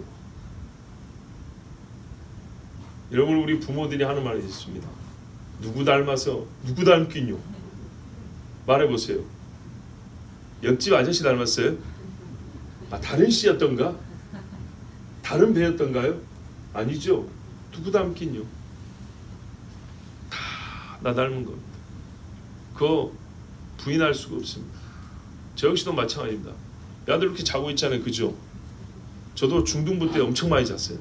여러분, 우리 부모들이 하는 말이 있습니다. 누구 닮아서 누구 닮긴요? 말해보세요. 옆집 아저씨 닮았어요? 다른 씨였던가? 다른 배였던가요? 아니죠. 누구 닮긴요? 다 나 닮은 겁니다. 그거 부인할 수가 없습니다. 저 역시도 마찬가지입니다. 야들 이렇게 자고 있잖아요. 그죠? 저도 중등부 때 엄청 많이 잤어요.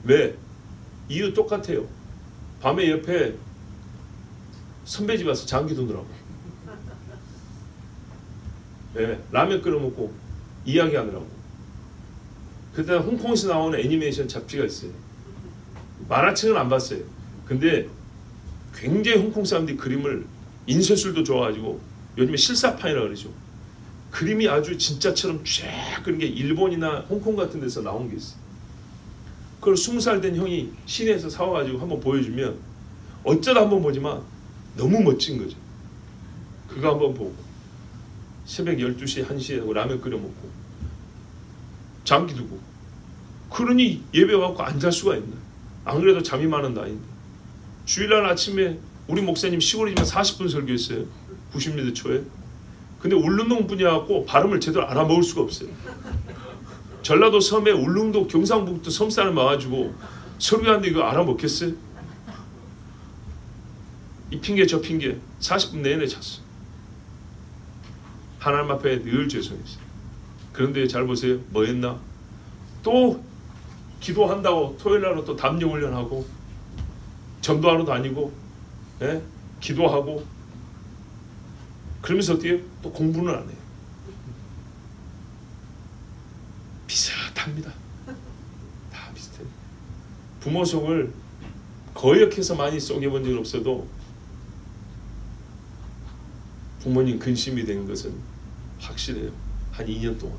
왜? 이유 똑같아요. 밤에 옆에 선배 집 와서 장기 두느라고. 네, 라면 끓여 먹고 이야기하느라고. 그때 홍콩에서 나오는 애니메이션 잡지가 있어요. 만화책은 안 봤어요. 근데 굉장히 홍콩 사람들이 그림을, 인쇄술도 좋아가지고 요즘에 실사판이라고 그러죠. 그림이 아주 진짜처럼 쫙 그런 게 일본이나 홍콩 같은 데서 나온 게 있어요. 그걸 20살 된 형이 시내에서 사와가지고 한번 보여주면 어쩌다 한번 보지만 너무 멋진 거죠. 그거 한번 보고 새벽 12시, 1시에 하고 라면 끓여 먹고 장기 두고, 그러니 예배 와갖고 안 잘 수가 있나. 안 그래도 잠이 많은 나이인데. 주일날 아침에 우리 목사님 시골이지만 40분 설교했어요. 90년대 초에. 근데 울릉도 분이어갖고 발음을 제대로 알아먹을 수가 없어요. 전라도 섬에 울릉도 경상북도 섬사람 와가지고 설교하는데 이거 알아먹겠어요? 이 핑계 저 핑계 40분 내내 잤어. 하나님 앞에 늘 죄송했어요. 그런데 잘 보세요. 뭐 했나? 또 기도한다고 토요일날로 또 담요 훈련하고 전도하러 다니고 예? 기도하고 그러면서 어떻게 또 공부는 안 해요. 비슷합니다. 다 비슷해요. 부모 속을 거역해서 많이 쏘개본 적은 없어도 부모님 근심이 된 것은 확실해요. 한 2년 동안.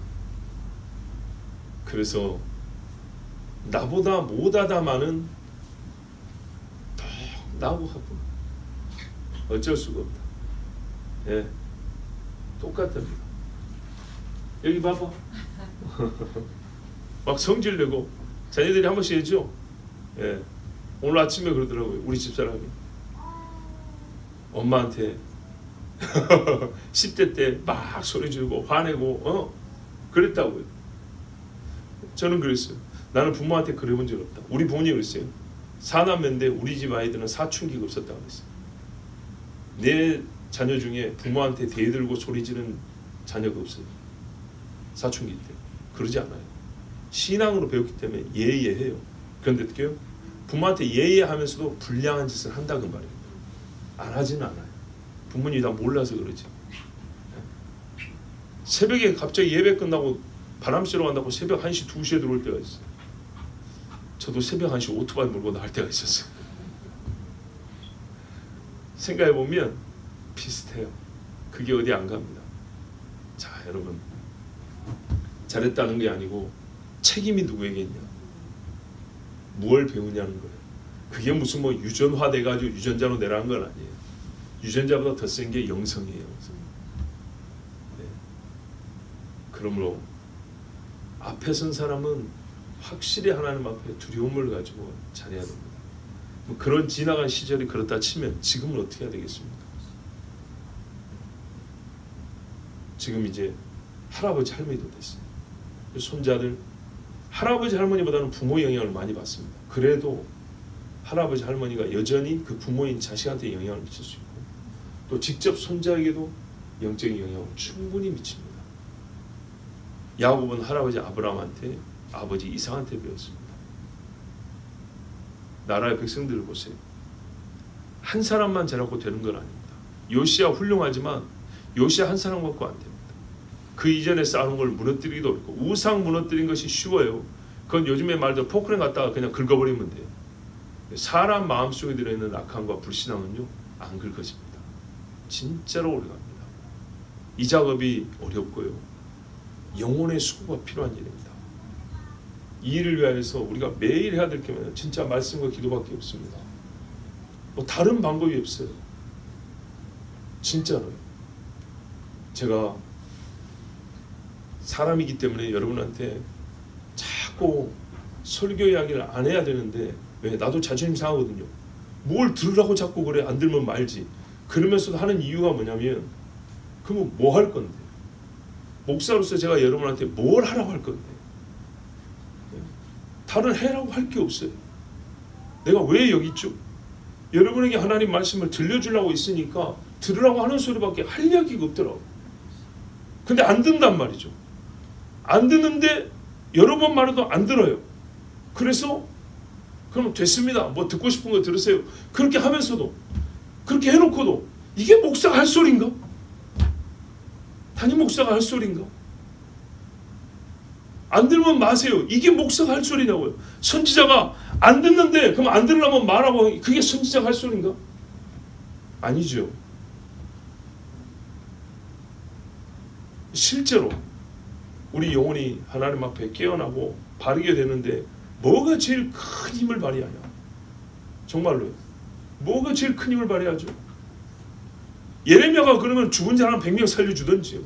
그래서 나보다 못하다 많은 더 나하고 같고 어쩔 수가 없다. 예, 똑같답니다. 여기 봐봐. 막 성질내고 자녀들이 한 번씩 해줘. 예, 오늘 아침에 그러더라고요. 우리 집사람이 엄마한테 10대 때 막 소리 지르고 화내고 그랬다고요. 저는 그랬어요. 나는 부모한테 그래본 적 없다. 우리 부모님이 그랬어요. 사남매인데 우리 집 아이들은 사춘기가 없었다고 그랬어요. 내 자녀 중에 부모한테 대들고 소리 지르는 자녀가 없어요. 사춘기 때. 그러지 않아요. 신앙으로 배웠기 때문에 예의해요. 그런데 어떻게 해요? 부모한테 예의하면서도 불량한 짓을 한다 그 말입니다. 안 하지는 않아요. 부모님이 다 몰라서 그러지. 새벽에 갑자기 예배 끝나고 바람 쐬러 간다고 새벽 1시, 2시에 들어올 때가 있어요. 저도 새벽 1시 오토바이 몰고 나갈 때가 있었어요. 생각해보면 비슷해요. 그게 어디 안 갑니다. 자, 여러분, 잘했다는 게 아니고 책임이 누구에게 있냐, 무엇을 배우냐는 거예요. 그게 무슨 뭐 유전화 돼가지고 유전자로 내라는 건 아니에요. 유전자보다 더 센 게 영성이에요. 네. 그러므로 앞에 선 사람은 확실히 하나님 앞에 두려움을 가지고 잘해야 됩니다. 뭐 그런 지나간 시절이 그렇다 치면 지금은 어떻게 해야 되겠습니까? 지금 이제 할아버지 할머니도 됐어요. 손자들, 할아버지 할머니보다는 부모 영향을 많이 받습니다. 그래도 할아버지 할머니가 여전히 그 부모인 자식한테 영향을 미칠 수 있고 또 직접 손자에게도 영적인 영향을 충분히 미칩니다. 야곱은 할아버지 아브라함한테, 아버지 이삭한테 배웠습니다. 나라의 백성들을 보세요. 한 사람만 잘하고 되는 건 아닙니다. 요시야 훌륭하지만 요시야 한 사람 갖고 안 됩니다. 그 이전에 쌓아놓은 걸 무너뜨리기도 어렵고 우상 무너뜨린 것이 쉬워요. 그건 요즘에 말대로 포크레인 갖다가 그냥 긁어버리면 돼요. 사람 마음속에 들어있는 악함과 불신앙은요 안 긁어집니다. 진짜로 오래갑니다. 이 작업이 어렵고요. 영혼의 수고가 필요한 일입니다. 이 일을 위해서 우리가 매일 해야 될 게 진짜 말씀과 기도밖에 없습니다. 뭐 다른 방법이 없어요. 진짜로요. 제가 사람이기 때문에 여러분한테 자꾸 설교 이야기를 안 해야 되는데 왜? 나도 자존심 상하거든요. 뭘 들으라고 자꾸 그래. 안 들으면 말지. 그러면서도 하는 이유가 뭐냐면 그러면 뭐 할 건데? 목사로서 제가 여러분한테 뭘 하라고 할 건데? 다른 해라고 할 게 없어요. 내가 왜 여기 있죠? 여러분에게 하나님 말씀을 들려주려고 있으니까 들으라고 하는 소리밖에 할 이야기가 없더라고요. 근데 안 듣는단 말이죠. 안 듣는데 여러 번 말해도 안 들어요. 그래서 그럼 됐습니다. 뭐 듣고 싶은 거 들으세요. 그렇게 하면서도 그렇게 해놓고도 이게 목사가 할 소리인가? 담임 목사가 할 소리인가? 안 들으면 마세요. 이게 목사가 할 소리냐고요. 선지자가 안 듣는데 그럼 안 들으려면 말하고 그게 선지자가 할 소리인가? 아니죠. 실제로 우리 영혼이 하나님 앞에 깨어나고 바르게 되는데 뭐가 제일 큰 힘을 발휘하냐? 정말로요. 뭐가 제일 큰 힘을 발휘하죠? 예레미야가 그러면 죽은 자랑 100명 살려주던지요.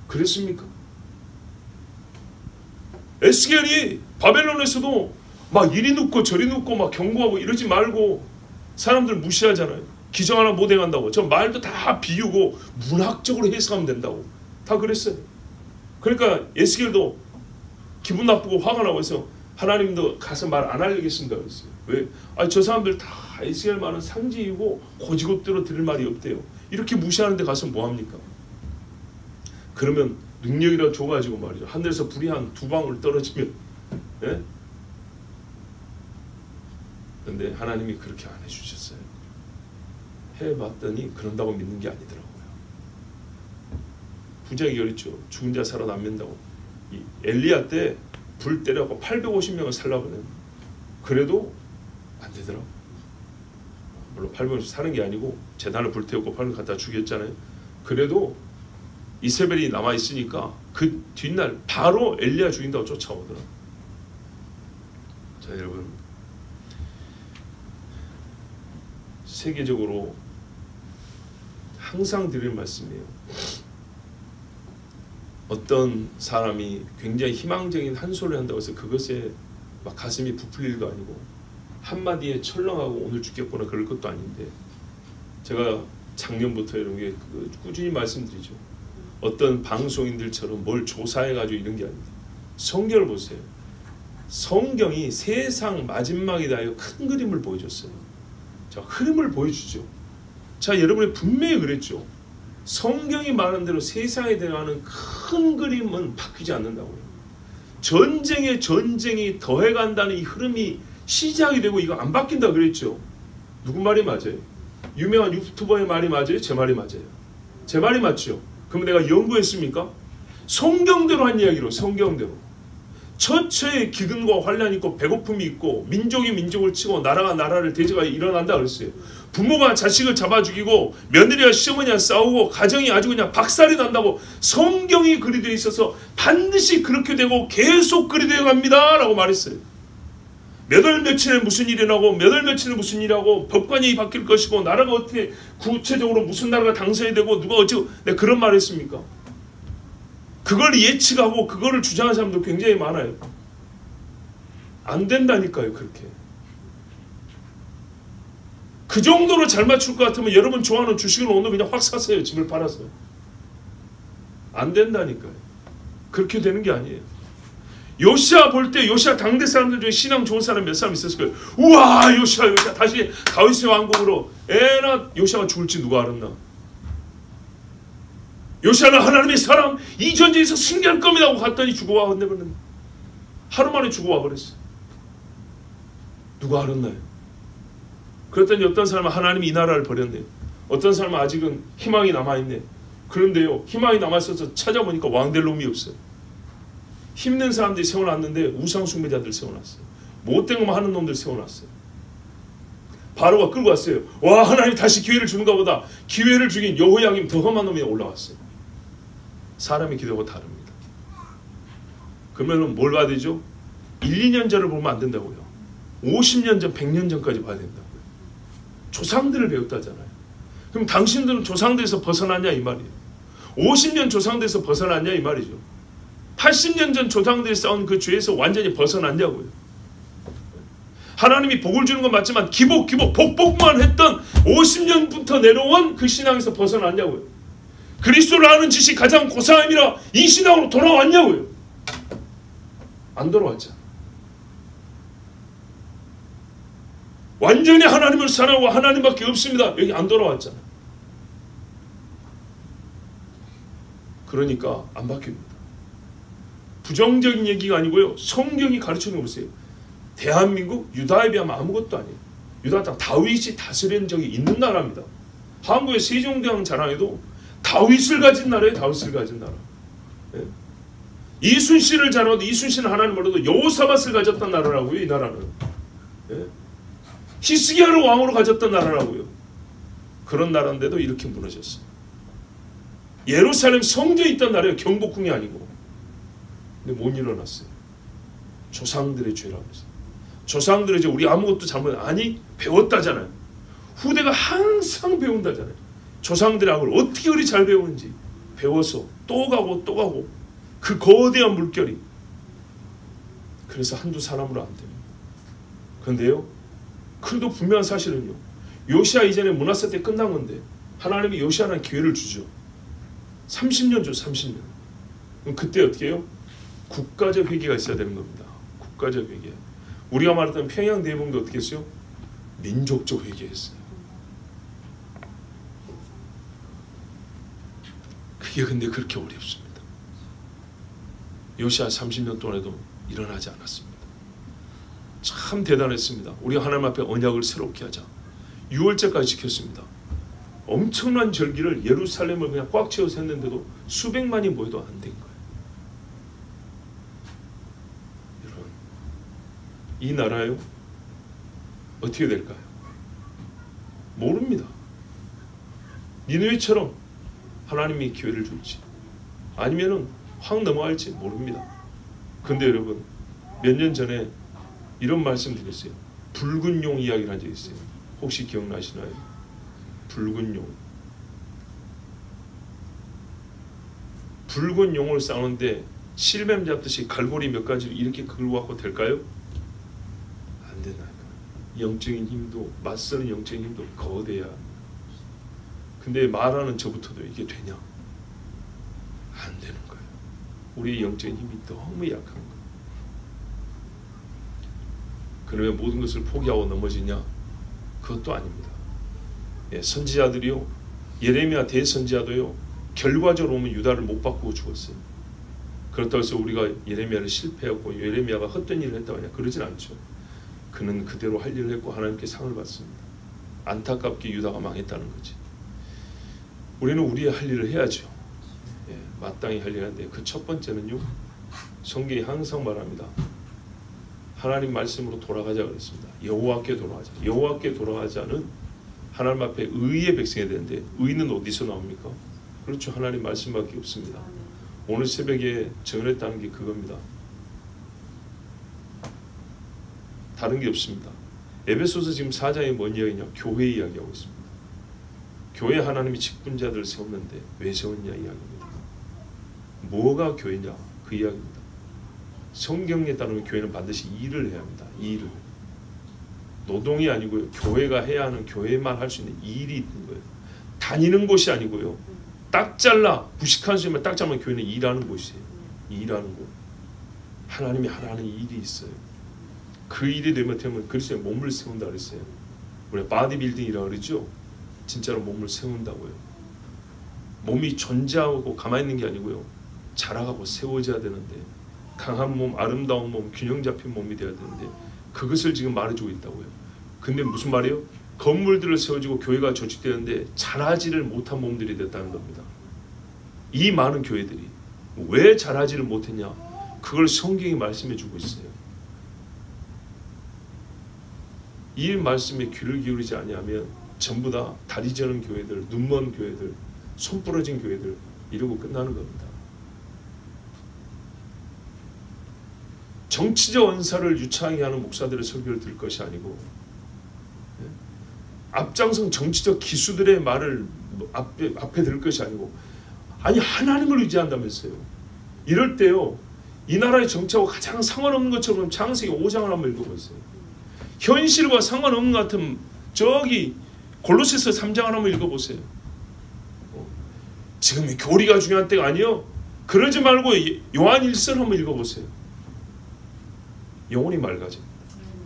그랬습니까? 에스겔이 바벨론에서도 막 이리 눕고 저리 눕고 막 경고하고 이러지 말고 사람들 무시하잖아요. 기적 하나 못 행한다고. 저 말도 다 비우고 문학적으로 해석하면 된다고. 다 그랬어요. 그러니까 에스겔도 기분 나쁘고 화가 나고 해서 하나님도 가서 말 안 하려겠습니다 그랬어요. 왜? 저 사람들 다 에스겔 말은 상지이고 고지고대로 들을 말이 없대요. 이렇게 무시하는데 가서 뭐합니까? 그러면 능력이라 줘가지고 말이죠. 하늘에서 불이 한 2방울 떨어지면 예? 근데 하나님이 그렇게 안 해주셨어요. 해봤더니 그런다고 믿는 게 아니더라고요. 부자에게 그랬죠. 죽은 자 살아남는다고. 이 엘리야 때 불 때려갖고 850명을 살라거든. 그래도 안 되더라고. 물론 850명 사는 게 아니고 제단을 불태웠고 800명 갖다 죽였잖아요. 그래도 이세벨이 남아있으니까 그 뒷날 바로 엘리야 죽인다고 쫓아오더라고. 자, 여러분, 세계적으로 항상 드리는 말씀이에요. 어떤 사람이 굉장히 희망적인 한 소리를 한다고 해서 그것에 막 가슴이 부풀릴 거 아니고 한마디에 철렁하고 오늘 죽겠구나 그럴 것도 아닌데, 제가 작년부터 이런 게 꾸준히 말씀드리죠. 어떤 방송인들처럼 뭘 조사해가지고 이런 게 아닙니다. 성경을 보세요. 성경이 세상 마지막이다 하여 큰 그림을 보여줬어요. 자, 흐름을 보여주죠. 자, 여러분이 분명히 그랬죠. 성경이 말한 대로 세상에 대한 큰 그림은 바뀌지 않는다고요. 전쟁이 더해간다는 이 흐름이 시작이 되고 이거 안 바뀐다 그랬죠. 누구 말이 맞아요? 유명한 유튜버의 말이 맞아요? 제 말이 맞아요? 제 말이 맞죠? 그럼 내가 연구했습니까? 성경대로 한 이야기로, 성경대로. 처처에 기근과 환란이 있고 배고픔이 있고 민족이 민족을 치고 나라가 나라를 대적하여 일어난다 그랬어요. 부모가 자식을 잡아 죽이고 며느리와 시어머니와 싸우고 가정이 아주 그냥 박살이 난다고 성경이 그리 되어 있어서 반드시 그렇게 되고 계속 그리 되어 갑니다 라고 말했어요. 몇 월 며칠에 무슨 일이 나고 몇 월 며칠에 무슨 일하고 법관이 바뀔 것이고 나라가 어떻게 구체적으로 무슨 나라가 당선이 되고 누가 어쩌고 내가 그런 말을 했습니까? 그걸 예측하고 그거를 주장하는 사람도 굉장히 많아요. 안 된다니까요. 그렇게. 그 정도로 잘 맞출 것 같으면 여러분 좋아하는 주식을 오늘 그냥 확 사세요. 집을 팔아서. 안 된다니까요. 그렇게 되는 게 아니에요. 요시야 볼 때 요시야 당대 사람들 중에 신앙 좋은 사람 몇 사람 있었을 거예요. 우와 요시야 다시 다윗의 왕국으로. 에나 요시야가 죽을지 누가 알았나. 요시야는 하나님의 사람 이 전쟁에서 승리할 겁니다 하고 갔더니 죽어와 버렸네. 하루 만에 죽어와 버렸어요. 누가 알았나요? 그랬더니 어떤 사람은 하나님이 이 나라를 버렸네. 어떤 사람은 아직은 희망이 남아있네. 그런데요 희망이 남아있어서 찾아보니까 왕 될 놈이 없어요. 힘든 사람들이 세워놨는데 우상 숭배자들 세워놨어요. 못된 것만 하는 놈들 세워놨어요. 바로가 끌고 왔어요. 와 하나님 다시 기회를 주는가 보다. 기회를 주긴 여호야김 더 험한 놈이 올라왔어요. 사람의 기도가 다릅니다. 그러면 뭘 봐야 되죠? 1, 2년 전을 보면 안 된다고요. 50년 전, 100년 전까지 봐야 된다고요. 조상들을 배웠다잖아요. 그럼 당신들은 조상들에서 벗어났냐 이 말이에요. 50년 조상들에서 벗어났냐 이 말이죠. 80년 전 조상들이 싸운 그 죄에서 완전히 벗어났냐고요. 하나님이 복을 주는 건 맞지만 복만 했던 50년부터 내려온 그 신앙에서 벗어났냐고요. 그리스도를 아는 지식이 가장 고사함이라 이 신앙으로 돌아왔냐고요. 안 돌아왔잖아. 완전히 하나님을 사랑하고 하나님밖에 없습니다. 여기 안 돌아왔잖아. 그러니까 안 바뀝니다. 부정적인 얘기가 아니고요. 성경이 가르치는 거 보세요. 대한민국 유다에 비하면 아무것도 아니에요. 유다 땅 다윗이 다스린 적이 있는 나라입니다. 한국의 세종대왕 자랑해도 다윗을 가진 나라예요. 다윗을 가진 나라. 예? 이순신을 자랑해도 이순신은 하나님 몰라도 여호사밧을 가졌던 나라라고요. 이 나라는. 예? 히스기야를 왕으로 가졌던 나라라고요. 그런 나라인데도 이렇게 무너졌어요. 예루살렘 성전이 있던 나라예요. 경복궁이 아니고. 근데 못 일어났어요. 조상들의 죄라고 했어요. 조상들의 죄 우리 아무것도 잘못 아니 배웠다잖아요. 후대가 항상 배운다잖아요. 조상들의 악을 어떻게 그리 잘 배우는지 배워서 또 가고 그 거대한 물결이. 그래서 한두 사람으로 안 됩니다. 그런데요 그래도 분명한 사실은요 요시야 이전에 므낫세 때 끝난 건데 하나님이 요시야라는 기회를 주죠. 30년 줘. 30년. 그럼 그때 어떻게 해요? 국가적 회개가 있어야 되는 겁니다. 국가적 회개. 우리가 말했던 평양 대봉도 어떻게 했어요? 민족적 회개했어요. 그게 근데 그렇게 어렵습니다. 요시야 30년 동안에도 일어나지 않았습니다. 참 대단했습니다. 우리가 하나님 앞에 언약을 새롭게 하자. 6월째까지 지켰습니다. 엄청난 절기를 예루살렘을 그냥 꽉 채워서 했는데도 수백만이 모여도 안 된 거예요. 여러분, 이 나라요 어떻게 될까요? 모릅니다. 니느웨처럼 하나님이 기회를 줄지 아니면은 확 넘어갈지 모릅니다. 근데 여러분, 몇 년 전에 이런 말씀 드렸어요. 붉은 용 이야기를 한 적이 있어요. 혹시 기억나시나요? 붉은 용. 붉은 용을 싸우는데 실뱀 잡듯이 갈고리 몇 가지를 이렇게 긁고 갖고 될까요? 안 된다니까. 영적인 힘도, 맞서는 영적인 힘도 거대해야 합니다. 근데 말하는 저부터도 이게 되냐? 안 되는 거예요. 우리의 영적인 힘이 너무 약한 거예요. 그러면 모든 것을 포기하고 넘어지냐? 그것도 아닙니다. 예, 선지자들이요, 예레미야 대선지자도요, 결과적으로 보면 유다를 못 바꾸고 죽었어요. 그렇다고 해서 우리가 예레미야를 실패하고 예레미야가 헛된 일을 했다고 하냐? 그러진 않죠. 그는 그대로 할 일을 했고 하나님께 상을 받습니다. 안타깝게 유다가 망했다는 거지. 우리는 우리의 할 일을 해야죠. 예, 마땅히 할 일을 하는데 그 첫 번째는요, 성경이 항상 말합니다. 하나님 말씀으로 돌아가자 그랬습니다. 여호와께 돌아가자. 여호와께 돌아가자는 하나님 앞에 의의 백성이 되는데 의는 어디서 나옵니까? 그렇죠. 하나님 말씀밖에 없습니다. 오늘 새벽에 전했다는 게 그겁니다. 다른 게 없습니다. 에베소서 지금 4장에 뭔 이야기냐? 교회 이야기하고 있습니다. 교회 하나님이 직분자들을 세웠는데 왜 세웠냐 이야기입니다. 뭐가 교회냐? 그 이야기입니다. 성경에 따르면 교회는 반드시 일을 해야 합니다. 일을. 노동이 아니고요. 교회가 해야 하는, 교회만 할 수 있는 일이 있는 거예요. 다니는 곳이 아니고요. 딱 잘라, 부식한 수만 딱 잘라면 교회는 일하는 곳이에요. 일하는 곳. 하나님이 하라는 일이 있어요. 그 일이 되면 그리스도의 몸을 세운다 그랬어요. 우리가 바디빌딩이라고 그러죠. 진짜로 몸을 세운다고요. 몸이 존재하고 가만히 있는 게 아니고요. 자라가고 세워져야 되는데, 강한 몸, 아름다운 몸, 균형 잡힌 몸이 되어야 되는데 그것을 지금 말해주고 있다고요. 근데 무슨 말이에요? 건물들을 세워지고 교회가 조직되는데 자라지를 못한 몸들이 됐다는 겁니다. 이 많은 교회들이 왜 자라지를 못했냐? 그걸 성경이 말씀해주고 있어요. 이 말씀에 귀를 기울이지 아니하면 전부 다 다리 저는 교회들, 눈먼 교회들, 손 부러진 교회들 이러고 끝나는 겁니다. 정치적 언사를 유창하게 하는 목사들의 설교를 들을 것이 아니고, 앞장선 정치적 기수들의 말을 앞에 들을 것이 아니고, 아니 하나님을 의지한다면서요. 이럴 때요, 이 나라의 정치하고 가장 상관없는 것처럼 창세기 5장을 한번 읽어보세요. 현실과 상관없는 것 같은 저기 골로새서 3장을 한번 읽어보세요. 지금 교리가 중요한 때가 아니요. 그러지 말고 요한 1서 한번 읽어보세요. 영혼이 맑아집니다.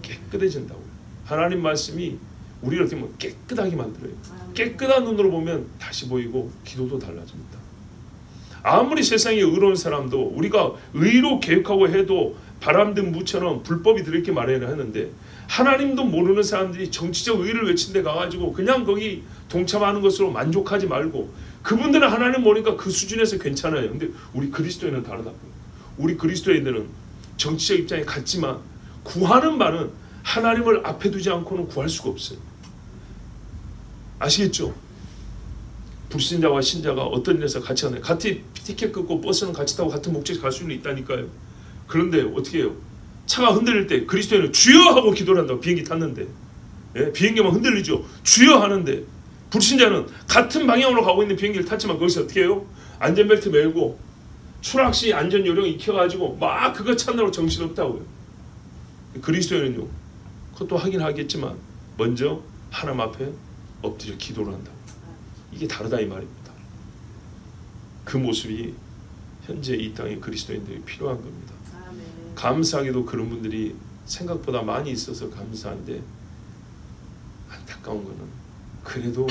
깨끗해진다고요. 하나님 말씀이 우리를 어떻게 보면 깨끗하게 만들어요. 깨끗한 눈으로 보면 다시 보이고 기도도 달라집니다. 아무리 세상에 의로운 사람도 우리가 의로 계획하고 해도 바람든 무처럼 불법이 들이렇게 말해야 하는데, 하나님도 모르는 사람들이 정치적 의를 외친 데 가가지고 그냥 거기 동참하는 것으로 만족하지 말고, 그분들은 하나님 모르니까 그 수준에서 괜찮아요. 근데 우리 그리스도인은 다르다고요. 우리 그리스도인들은 정치적 입장에 같지만 구하는 바는 하나님을 앞에 두지 않고는 구할 수가 없어요. 아시겠죠? 불신자와 신자가 어떤 일에서 같이 하나요? 같이 티켓 끊고 버스는 같이 타고 같은 목적지 갈 수는 있다니까요. 그런데 어떻게 해요? 차가 흔들릴 때 그리스도인은 주여 하고 기도를 한다고. 비행기 탔는데, 예? 비행기만 흔들리죠. 주여 하는데, 불신자는 같은 방향으로 가고 있는 비행기를 탔지만 거기서 어떻게 해요? 안전벨트 매고 추락시 안전요령 익혀가지고 막 그거 찾느라고 정신없다고요. 그리스도인은요, 그것도 하긴 하겠지만 먼저 하나님 앞에 엎드려 기도를 한다고. 이게 다르다 이 말입니다. 그 모습이 현재 이 땅에 그리스도인들이 필요한 겁니다. 감사하게도 그런 분들이 생각보다 많이 있어서 감사한데, 안타까운 거는 그래도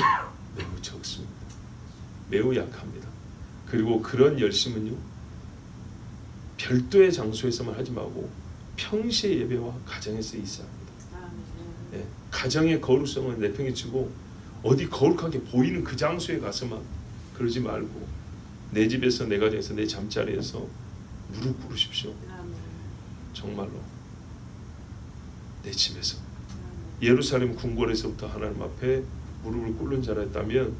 매우 적습니다. 매우 약합니다. 그리고 그런 열심은요, 별도의 장소에서만 하지 말고 평시의 예배와 가정에서 있어야 합니다. 네, 가정의 거룩성을 내팽개치고 어디 거룩하게 보이는 그 장소에 가서만 그러지 말고 내 집에서, 내 가정에서, 내 잠자리에서 무릎 꿇으십시오. 정말로 내 집에서 예루살렘 궁궐에서부터 하나님 앞에 무릎을 꿇는 자라였다면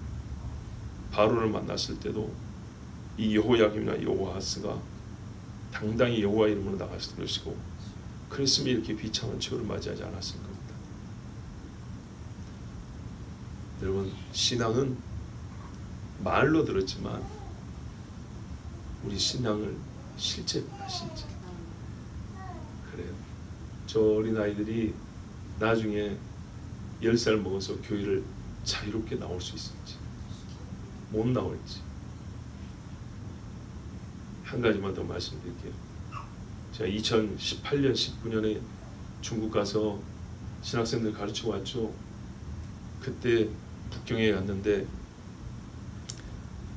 바로를 만났을 때도 이 여호야김이나 여호아하스가 당당히 여호와 이름으로 나갔을 것이고, 그랬으면 이렇게 비참한 최후를 맞이하지 않았을 겁니다. 여러분, 신앙은 말로 들었지만 우리 신앙을 실제입니다. 실제. 그래요. 저 어린아이들이 나중에 10살 먹어서 교회를 자유롭게 나올 수 있을지, 못 나올지. 한 가지만 더 말씀드릴게요. 제가 2018년, 19년에 중국 가서 신학생들 가르치고 왔죠. 그때 북경에 갔는데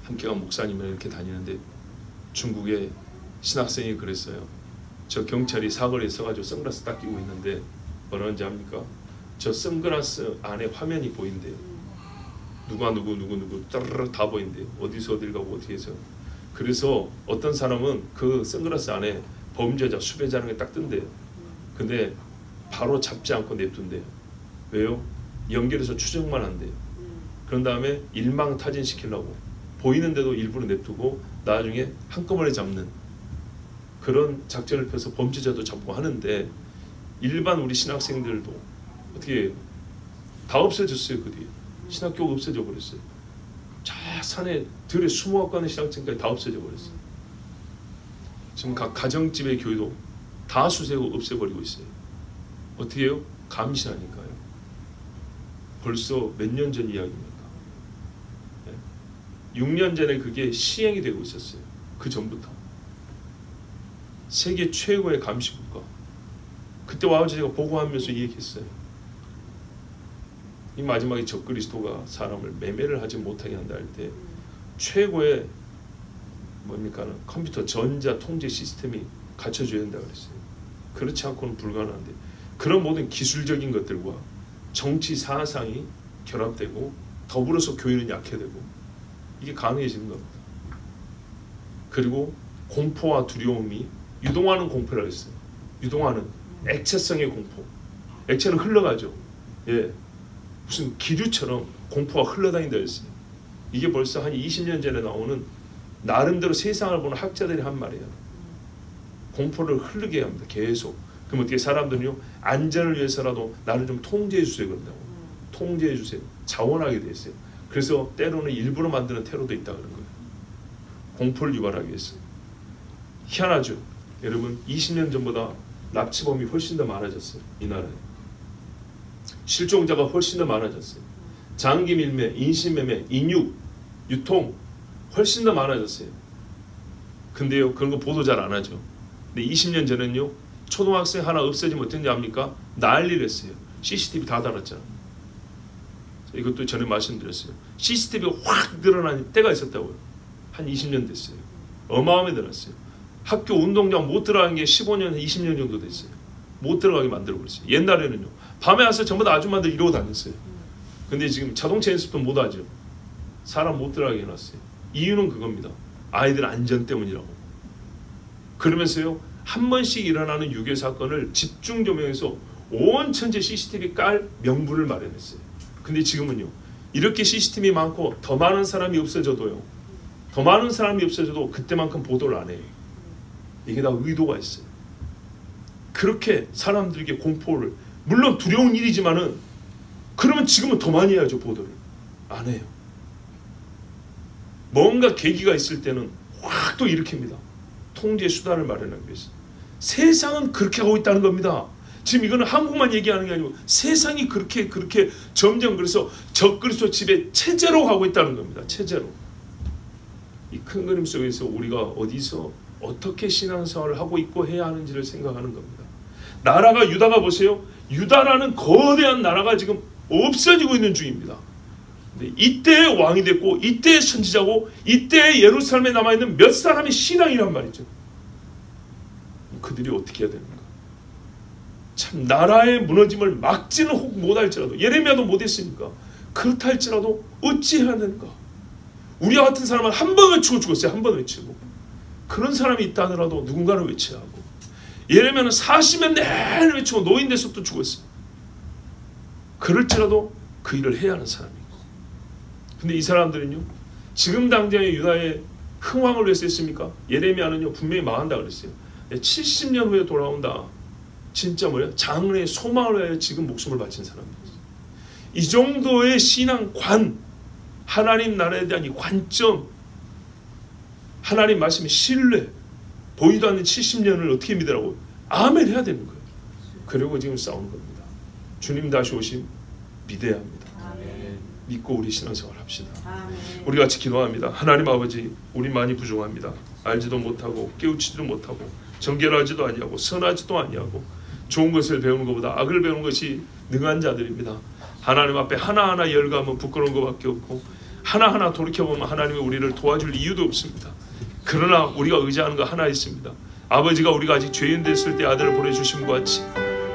함께 간 목사님을 이렇게 다니는데 중국의 신학생이 그랬어요. 저 경찰이 사거리에 서가지고 선글라스 딱 끼고 있는데 뭐라는지 압니까? 저 선글라스 안에 화면이 보인대요. 누가 누구 따르르 다 보인대요. 어디서 어딜 가고 어떻게 해서. 그래서 어떤 사람은 그 선글라스 안에 범죄자, 수배자라는 게 딱 뜬대요. 근데 바로 잡지 않고 냅둔대요. 왜요? 연결해서 추적만 한대요. 그런 다음에 일망타진시키려고 보이는데도 일부러 냅두고 나중에 한꺼번에 잡는 그런 작전을 펴서 범죄자도 잡고 하는데, 일반 우리 신학생들도 어떻게 해요? 다 없어졌어요. 그 뒤에 신학교가 없어져 버렸어요. 저 산에 들에 숨어갖고 하는 신학생까지 다 없어져 버렸어요. 지금 각 가정집의 교회도 다 없애버리고 있어요. 어떻게 해요? 감시하니까요. 벌써 몇 년 전 이야기입니까? 6년 전에 그게 시행이 되고 있었어요. 그 전부터. 세계 최고의 감시국가. 그때 와서 제가 보고하면서 얘기했어요. 이 마지막에 적그리스도가 사람을 매매를 하지 못하게 한다 할 때 최고의 뭡니까? 컴퓨터 전자 통제 시스템이 갖춰져야 된다 그랬어요. 그렇지 않고는 불가능한데, 그런 모든 기술적인 것들과 정치 사상이 결합되고 더불어서 교회는 약해되고 이게 가능해지는 겁니다. 그리고 공포와 두려움이 유동하는 공포라고 했어요. 유동하는 액체성의 공포. 액체는 흘러가죠. 예, 무슨 기류처럼 공포가 흘러다닌다 했어요. 이게 벌써 한 20년 전에 나오는 나름대로 세상을 보는 학자들이 한 말이에요. 공포를 흐르게 합니다. 계속. 그럼 어떻게 사람들은요, 안전을 위해서라도 나를 좀 통제해 주세요 그런다고. 통제해 주세요. 자원하게 돼 있어요. 그래서 때로는 일부러 만드는 테러도 있다 그런 거예요. 공포를 유발하기 위해서. 희한하죠. 여러분, 20년 전보다 납치범이 훨씬 더 많아졌어요. 이 나라에. 실종자가 훨씬 더 많아졌어요. 장기 밀매, 인신매매, 인육, 유통 훨씬 더 많아졌어요. 근데요, 그런 거 보도 잘 안 하죠. 근데 20년 전에는요, 초등학생 하나 없어지면 어땠냐 합니까? 난리를 했어요. CCTV 다 달았잖아. 이것도 전에 말씀드렸어요. CCTV가 확 늘어난 때가 있었다고요. 한 20년 됐어요. 어마어마하게 늘었어요. 학교 운동장 못 들어가는 게 15년, 20년 정도 됐어요. 못 들어가게 만들어버렸어요. 옛날에는요, 밤에 와서 전부 다 아줌마들 이러고 다녔어요. 근데 지금 자동차 연습도 못 하죠. 사람 못 들어가게 해놨어요. 이유는 그겁니다. 아이들 안전 때문이라고. 그러면서요, 한 번씩 일어나는 유괴 사건을 집중 조명해서 온 천재 CCTV 깔 명분을 마련했어요. 근데 지금은요, 이렇게 CCTV 많고 더 많은 사람이 없어져도요, 더 많은 사람이 없어져도 그때만큼 보도를 안 해요. 이게 다 의도가 있어요. 그렇게 사람들에게 공포를, 물론 두려운 일이지만은, 그러면 지금은 더 많이 해야죠. 보도를 안 해요. 뭔가 계기가 있을 때는 확 또 일으킵니다. 통제 수단을 마련하기 위해서. 세상은 그렇게 하고 있다는 겁니다. 지금 이거는 한국만 얘기하는 게 아니고 세상이 그렇게 점점, 그래서 적그리스도 집에 체제로 가고 있다는 겁니다. 체제로. 이 큰 그림 속에서 우리가 어디서 어떻게 신앙생활을 하고 있고 해야 하는지를 생각하는 겁니다. 나라가, 유다가 보세요. 유다라는 거대한 나라가 지금 없어지고 있는 중입니다. 근데 이때의 왕이 됐고, 이때의 선지자고, 이때의 예루살렘에 남아있는 몇 사람의 신앙이란 말이죠. 그들이 어떻게 해야 되는가? 참, 나라의 무너짐을 막지는 혹 못할지라도, 예레미야도 못했으니까 그렇다 할지라도 어찌해야 되는가? 우리와 같은 사람은 한 번 외치고 죽었어요. 한 번 외치고. 그런 사람이 있다 하더라도 누군가를 외쳐야 하고, 예레미야는 40년 내내 외치고 노인 돼서 또 죽었어요. 그럴지라도 그 일을 해야 하는 사람이고. 근데 이 사람들은요, 지금 당장의 유다의 흥왕을 위해서 했습니까? 예레미야는요 분명히 망한다 그랬어요. 70년 후에 돌아온다. 진짜 뭐야? 장래의 소망을 위하여 지금 목숨을 바친 사람이었어요. 이 정도의 신앙관, 하나님 나라에 대한 이 관점, 하나님 말씀의 신뢰, 보이도 않는 70년을 어떻게 믿으라고? 아멘 해야 되는 거예요. 그리고 지금 싸우는 겁니다. 주님 다시 오심 믿어야 합니다. 아멘. 믿고 우리 신앙생활 합시다. 아멘. 우리 같이 기도합니다. 하나님 아버지, 우리 많이 부족합니다. 알지도 못하고 깨우치지도 못하고 정결하지도 아니하고 선하지도 아니하고 좋은 것을 배우는 것보다 악을 배우는 것이 능한 자들입니다. 하나님 앞에 하나하나 열감은 부끄러운 것밖에 없고, 하나하나 돌이켜보면 하나님이 우리를 도와줄 이유도 없습니다. 그러나 우리가 의지하는 거 하나 있습니다. 아버지가 우리가 아직 죄인 됐을 때 아들을 보내주신 것 같이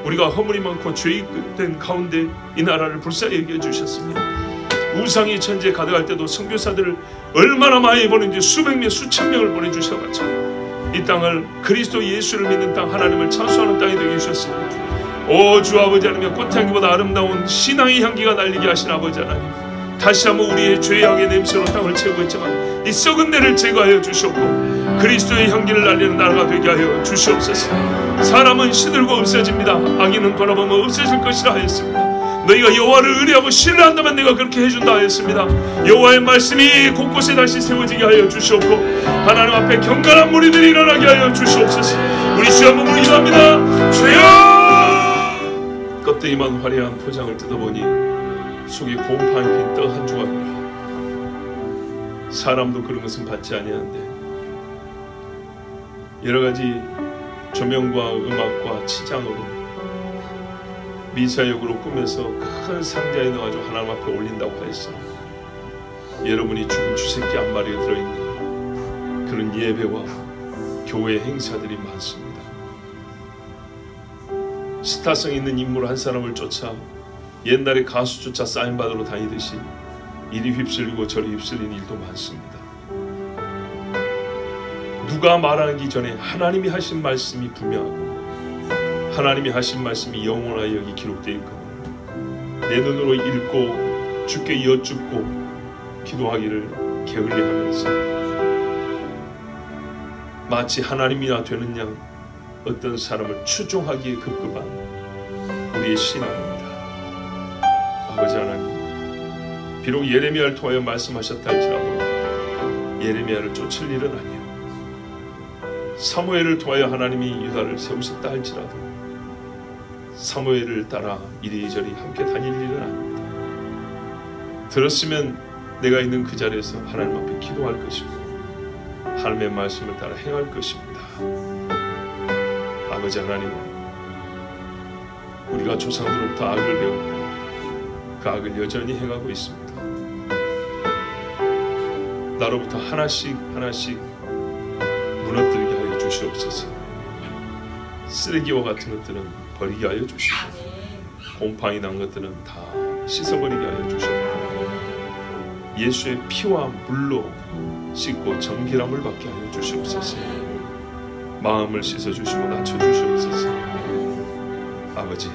우리가 허물이 많고 죄인된 가운데 이 나라를 불쌍히 여겨주셨습니다. 우상의 천지에 가득할 때도 선교사들을 얼마나 많이 보낸지 수백 명 수천 명을 보내주셔가지고 이 땅을 그리스도 예수를 믿는 땅, 하나님을 찬송하는 땅이 되게 해주셨습니다. 오 주 아버지 하나님, 꽃향기보다 아름다운 신앙의 향기가 날리게 하신 아버지 하나님, 다시 한번 우리의 죄악의 냄새로 땅을 채우고 있지만 이 썩은 데를 제거하여 주셨고 그리스도의 향기를 날리는 나라가 되게 하여 주시옵소서. 사람은 시들고 없어집니다. 악인은 돌아보면 없어질 것이라 하였습니다. 너희가 여호와를 의뢰하고 신뢰한다면 내가 그렇게 해준다 하였습니다. 여호와의 말씀이 곳곳에 다시 세워지게 하여 주시옵고 하나님 앞에 경건한 무리들이 일어나게 하여 주시옵소서. 우리 주여 한번 기도합니다. 주여! 껍데기만 화려한 포장을 뜯어보니 속에 곰팡이 핀 떡 한 조각이라. 사람도 그런 것은 받지 아니하는데 여러가지 조명과 음악과 치장으로 미사역으로 꾸며서 큰 상자에 넣어가지고 하나님 앞에 올린다고 하였어. 여러분이 죽은 쥐새끼 한 마리가 들어있는 그런 예배와 교회 행사들이 많습니다. 스타성 있는 인물 한 사람을 쫓아 옛날에 가수조차 사인받으러 다니듯이 이리 휩쓸리고 저리 휩쓸리는 일도 많습니다. 누가 말하기 전에 하나님이 하신 말씀이 분명하고 하나님이 하신 말씀이 영원하여 여기 기록되어 있고 내 눈으로 읽고 주께 여쭙고 기도하기를 게을리하면서 마치 하나님이나 되는 양 어떤 사람을 추종하기에 급급한 우리의 신앙입니다. 아버지 하나님, 비록 예레미야를 통하여 말씀하셨다 할지라도 예레미야를 쫓을 일은 아니에요. 사무엘을 통하여 하나님이 유다를 세우셨다 할지라도 사무엘을 따라 이리저리 함께 다닐 일은 아닙니다. 들었으면 내가 있는 그 자리에서 하나님 앞에 기도할 것이고 하나님의 말씀을 따라 행할 것입니다. 아버지 하나님, 우리가 조상으로부터 악을 배웠고 그 악을 여전히 행하고 있습니다. 나로부터 하나씩 하나씩 무너뜨리게 하여 주시옵소서. 쓰레기와 같은 것들은 버리게 하여 주시옵소서. 곰팡이 난 것들은 다 씻어버리게 하여 주시옵소서. 예수의 피와 물로 씻고 정결함을 받게 하여 주시옵소서. 마음을 씻어주시고 낮춰주시옵소서. 아버지,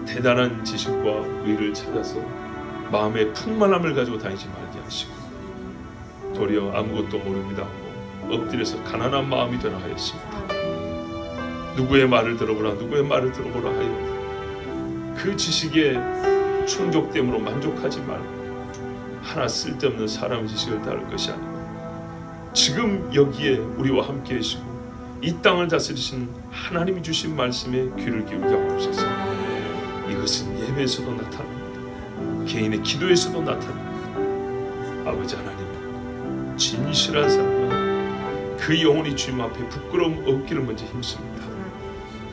대단한 지식과 의를 찾아서 마음의 풍만함을 가지고 다니지 말게 하시고 도리어 아무것도 모릅니다 하고 엎드려서 가난한 마음이 되나 하였습니다. 누구의 말을 들어보라 누구의 말을 들어보라 하여 그 지식에 충족됨으로 만족하지 말고 하나 쓸데없는 사람의 지식을 따를 것이 아니고 지금 여기에 우리와 함께 계시고 이 땅을 다스리신 하나님이 주신 말씀에 귀를 기울게 하옵소서. 이것은 예배에서도 나타납니다. 개인의 기도에서도 나타납니다. 아버지 하나님, 진실한 사람은 그 영혼이 주님 앞에 부끄러움 없기를 먼저 힘씁니다.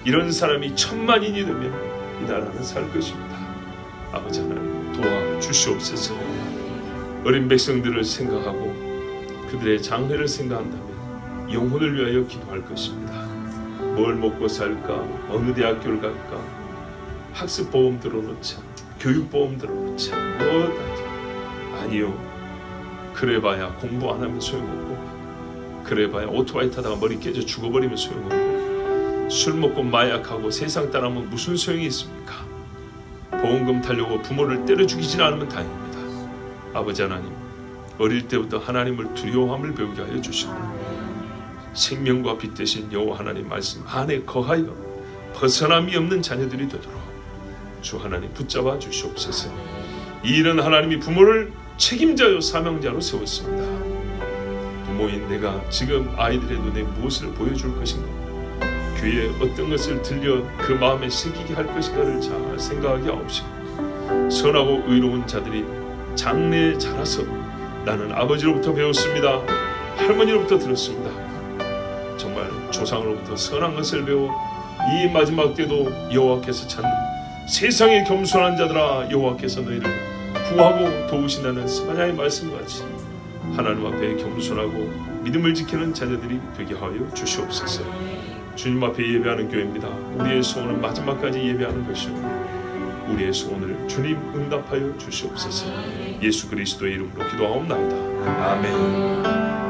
이런 사람이 천만인이 되면 이 나라는 살 것입니다. 아버지 하나님, 도와주시옵소서. 어린 백성들을 생각하고 그들의 장래를 생각한다면 영혼을 위하여 기도할 것입니다. 뭘 먹고 살까? 어느 대학교를 갈까? 학습보험 들어놓자. 교육보험 들어놓자. 아니요. 그래봐야 공부 안 하면 소용없고, 그래봐야 오토바이 타다가 머리 깨져 죽어버리면 소용없고, 술 먹고 마약하고 세상 따라하면 무슨 소용이 있습니까? 보험금 타려고 부모를 때려 죽이지는 않으면 다행입니다. 아버지 하나님, 어릴 때부터 하나님을 두려워함을 배우게 하여 주시고, 생명과 빛 되신 여호와 하나님 말씀 안에 거하여 벗어남이 없는 자녀들이 되도록 주 하나님 붙잡아 주시옵소서. 이 일은 하나님이 부모를 책임자요 사명자로 세웠습니다. 부모인 내가 지금 아이들의 눈에 무엇을 보여줄 것인가, 귀에 어떤 것을 들려 그 마음에 새기게 할 것인가를 잘 생각하게 하옵시고, 선하고 의로운 자들이 장래에 자라서 나는 아버지로부터 배웠습니다, 할머니로부터 들었습니다, 정말 조상으로부터 선한 것을 배워 이 마지막 때도 여호와께서 찾는 세상의 겸손한 자들아, 여호와께서 너희를 구하고 도우신다는 스바냐의 말씀같이 하나님 앞에 겸손하고 믿음을 지키는 자녀들이 되게 하여 주시옵소서. 주님 앞에 예배하는 교회입니다. 우리의 소원은 마지막까지 예배하는 것이요, 우리의 소원을 주님 응답하여 주시옵소서. 예수 그리스도의 이름으로 기도하옵나이다. 아멘.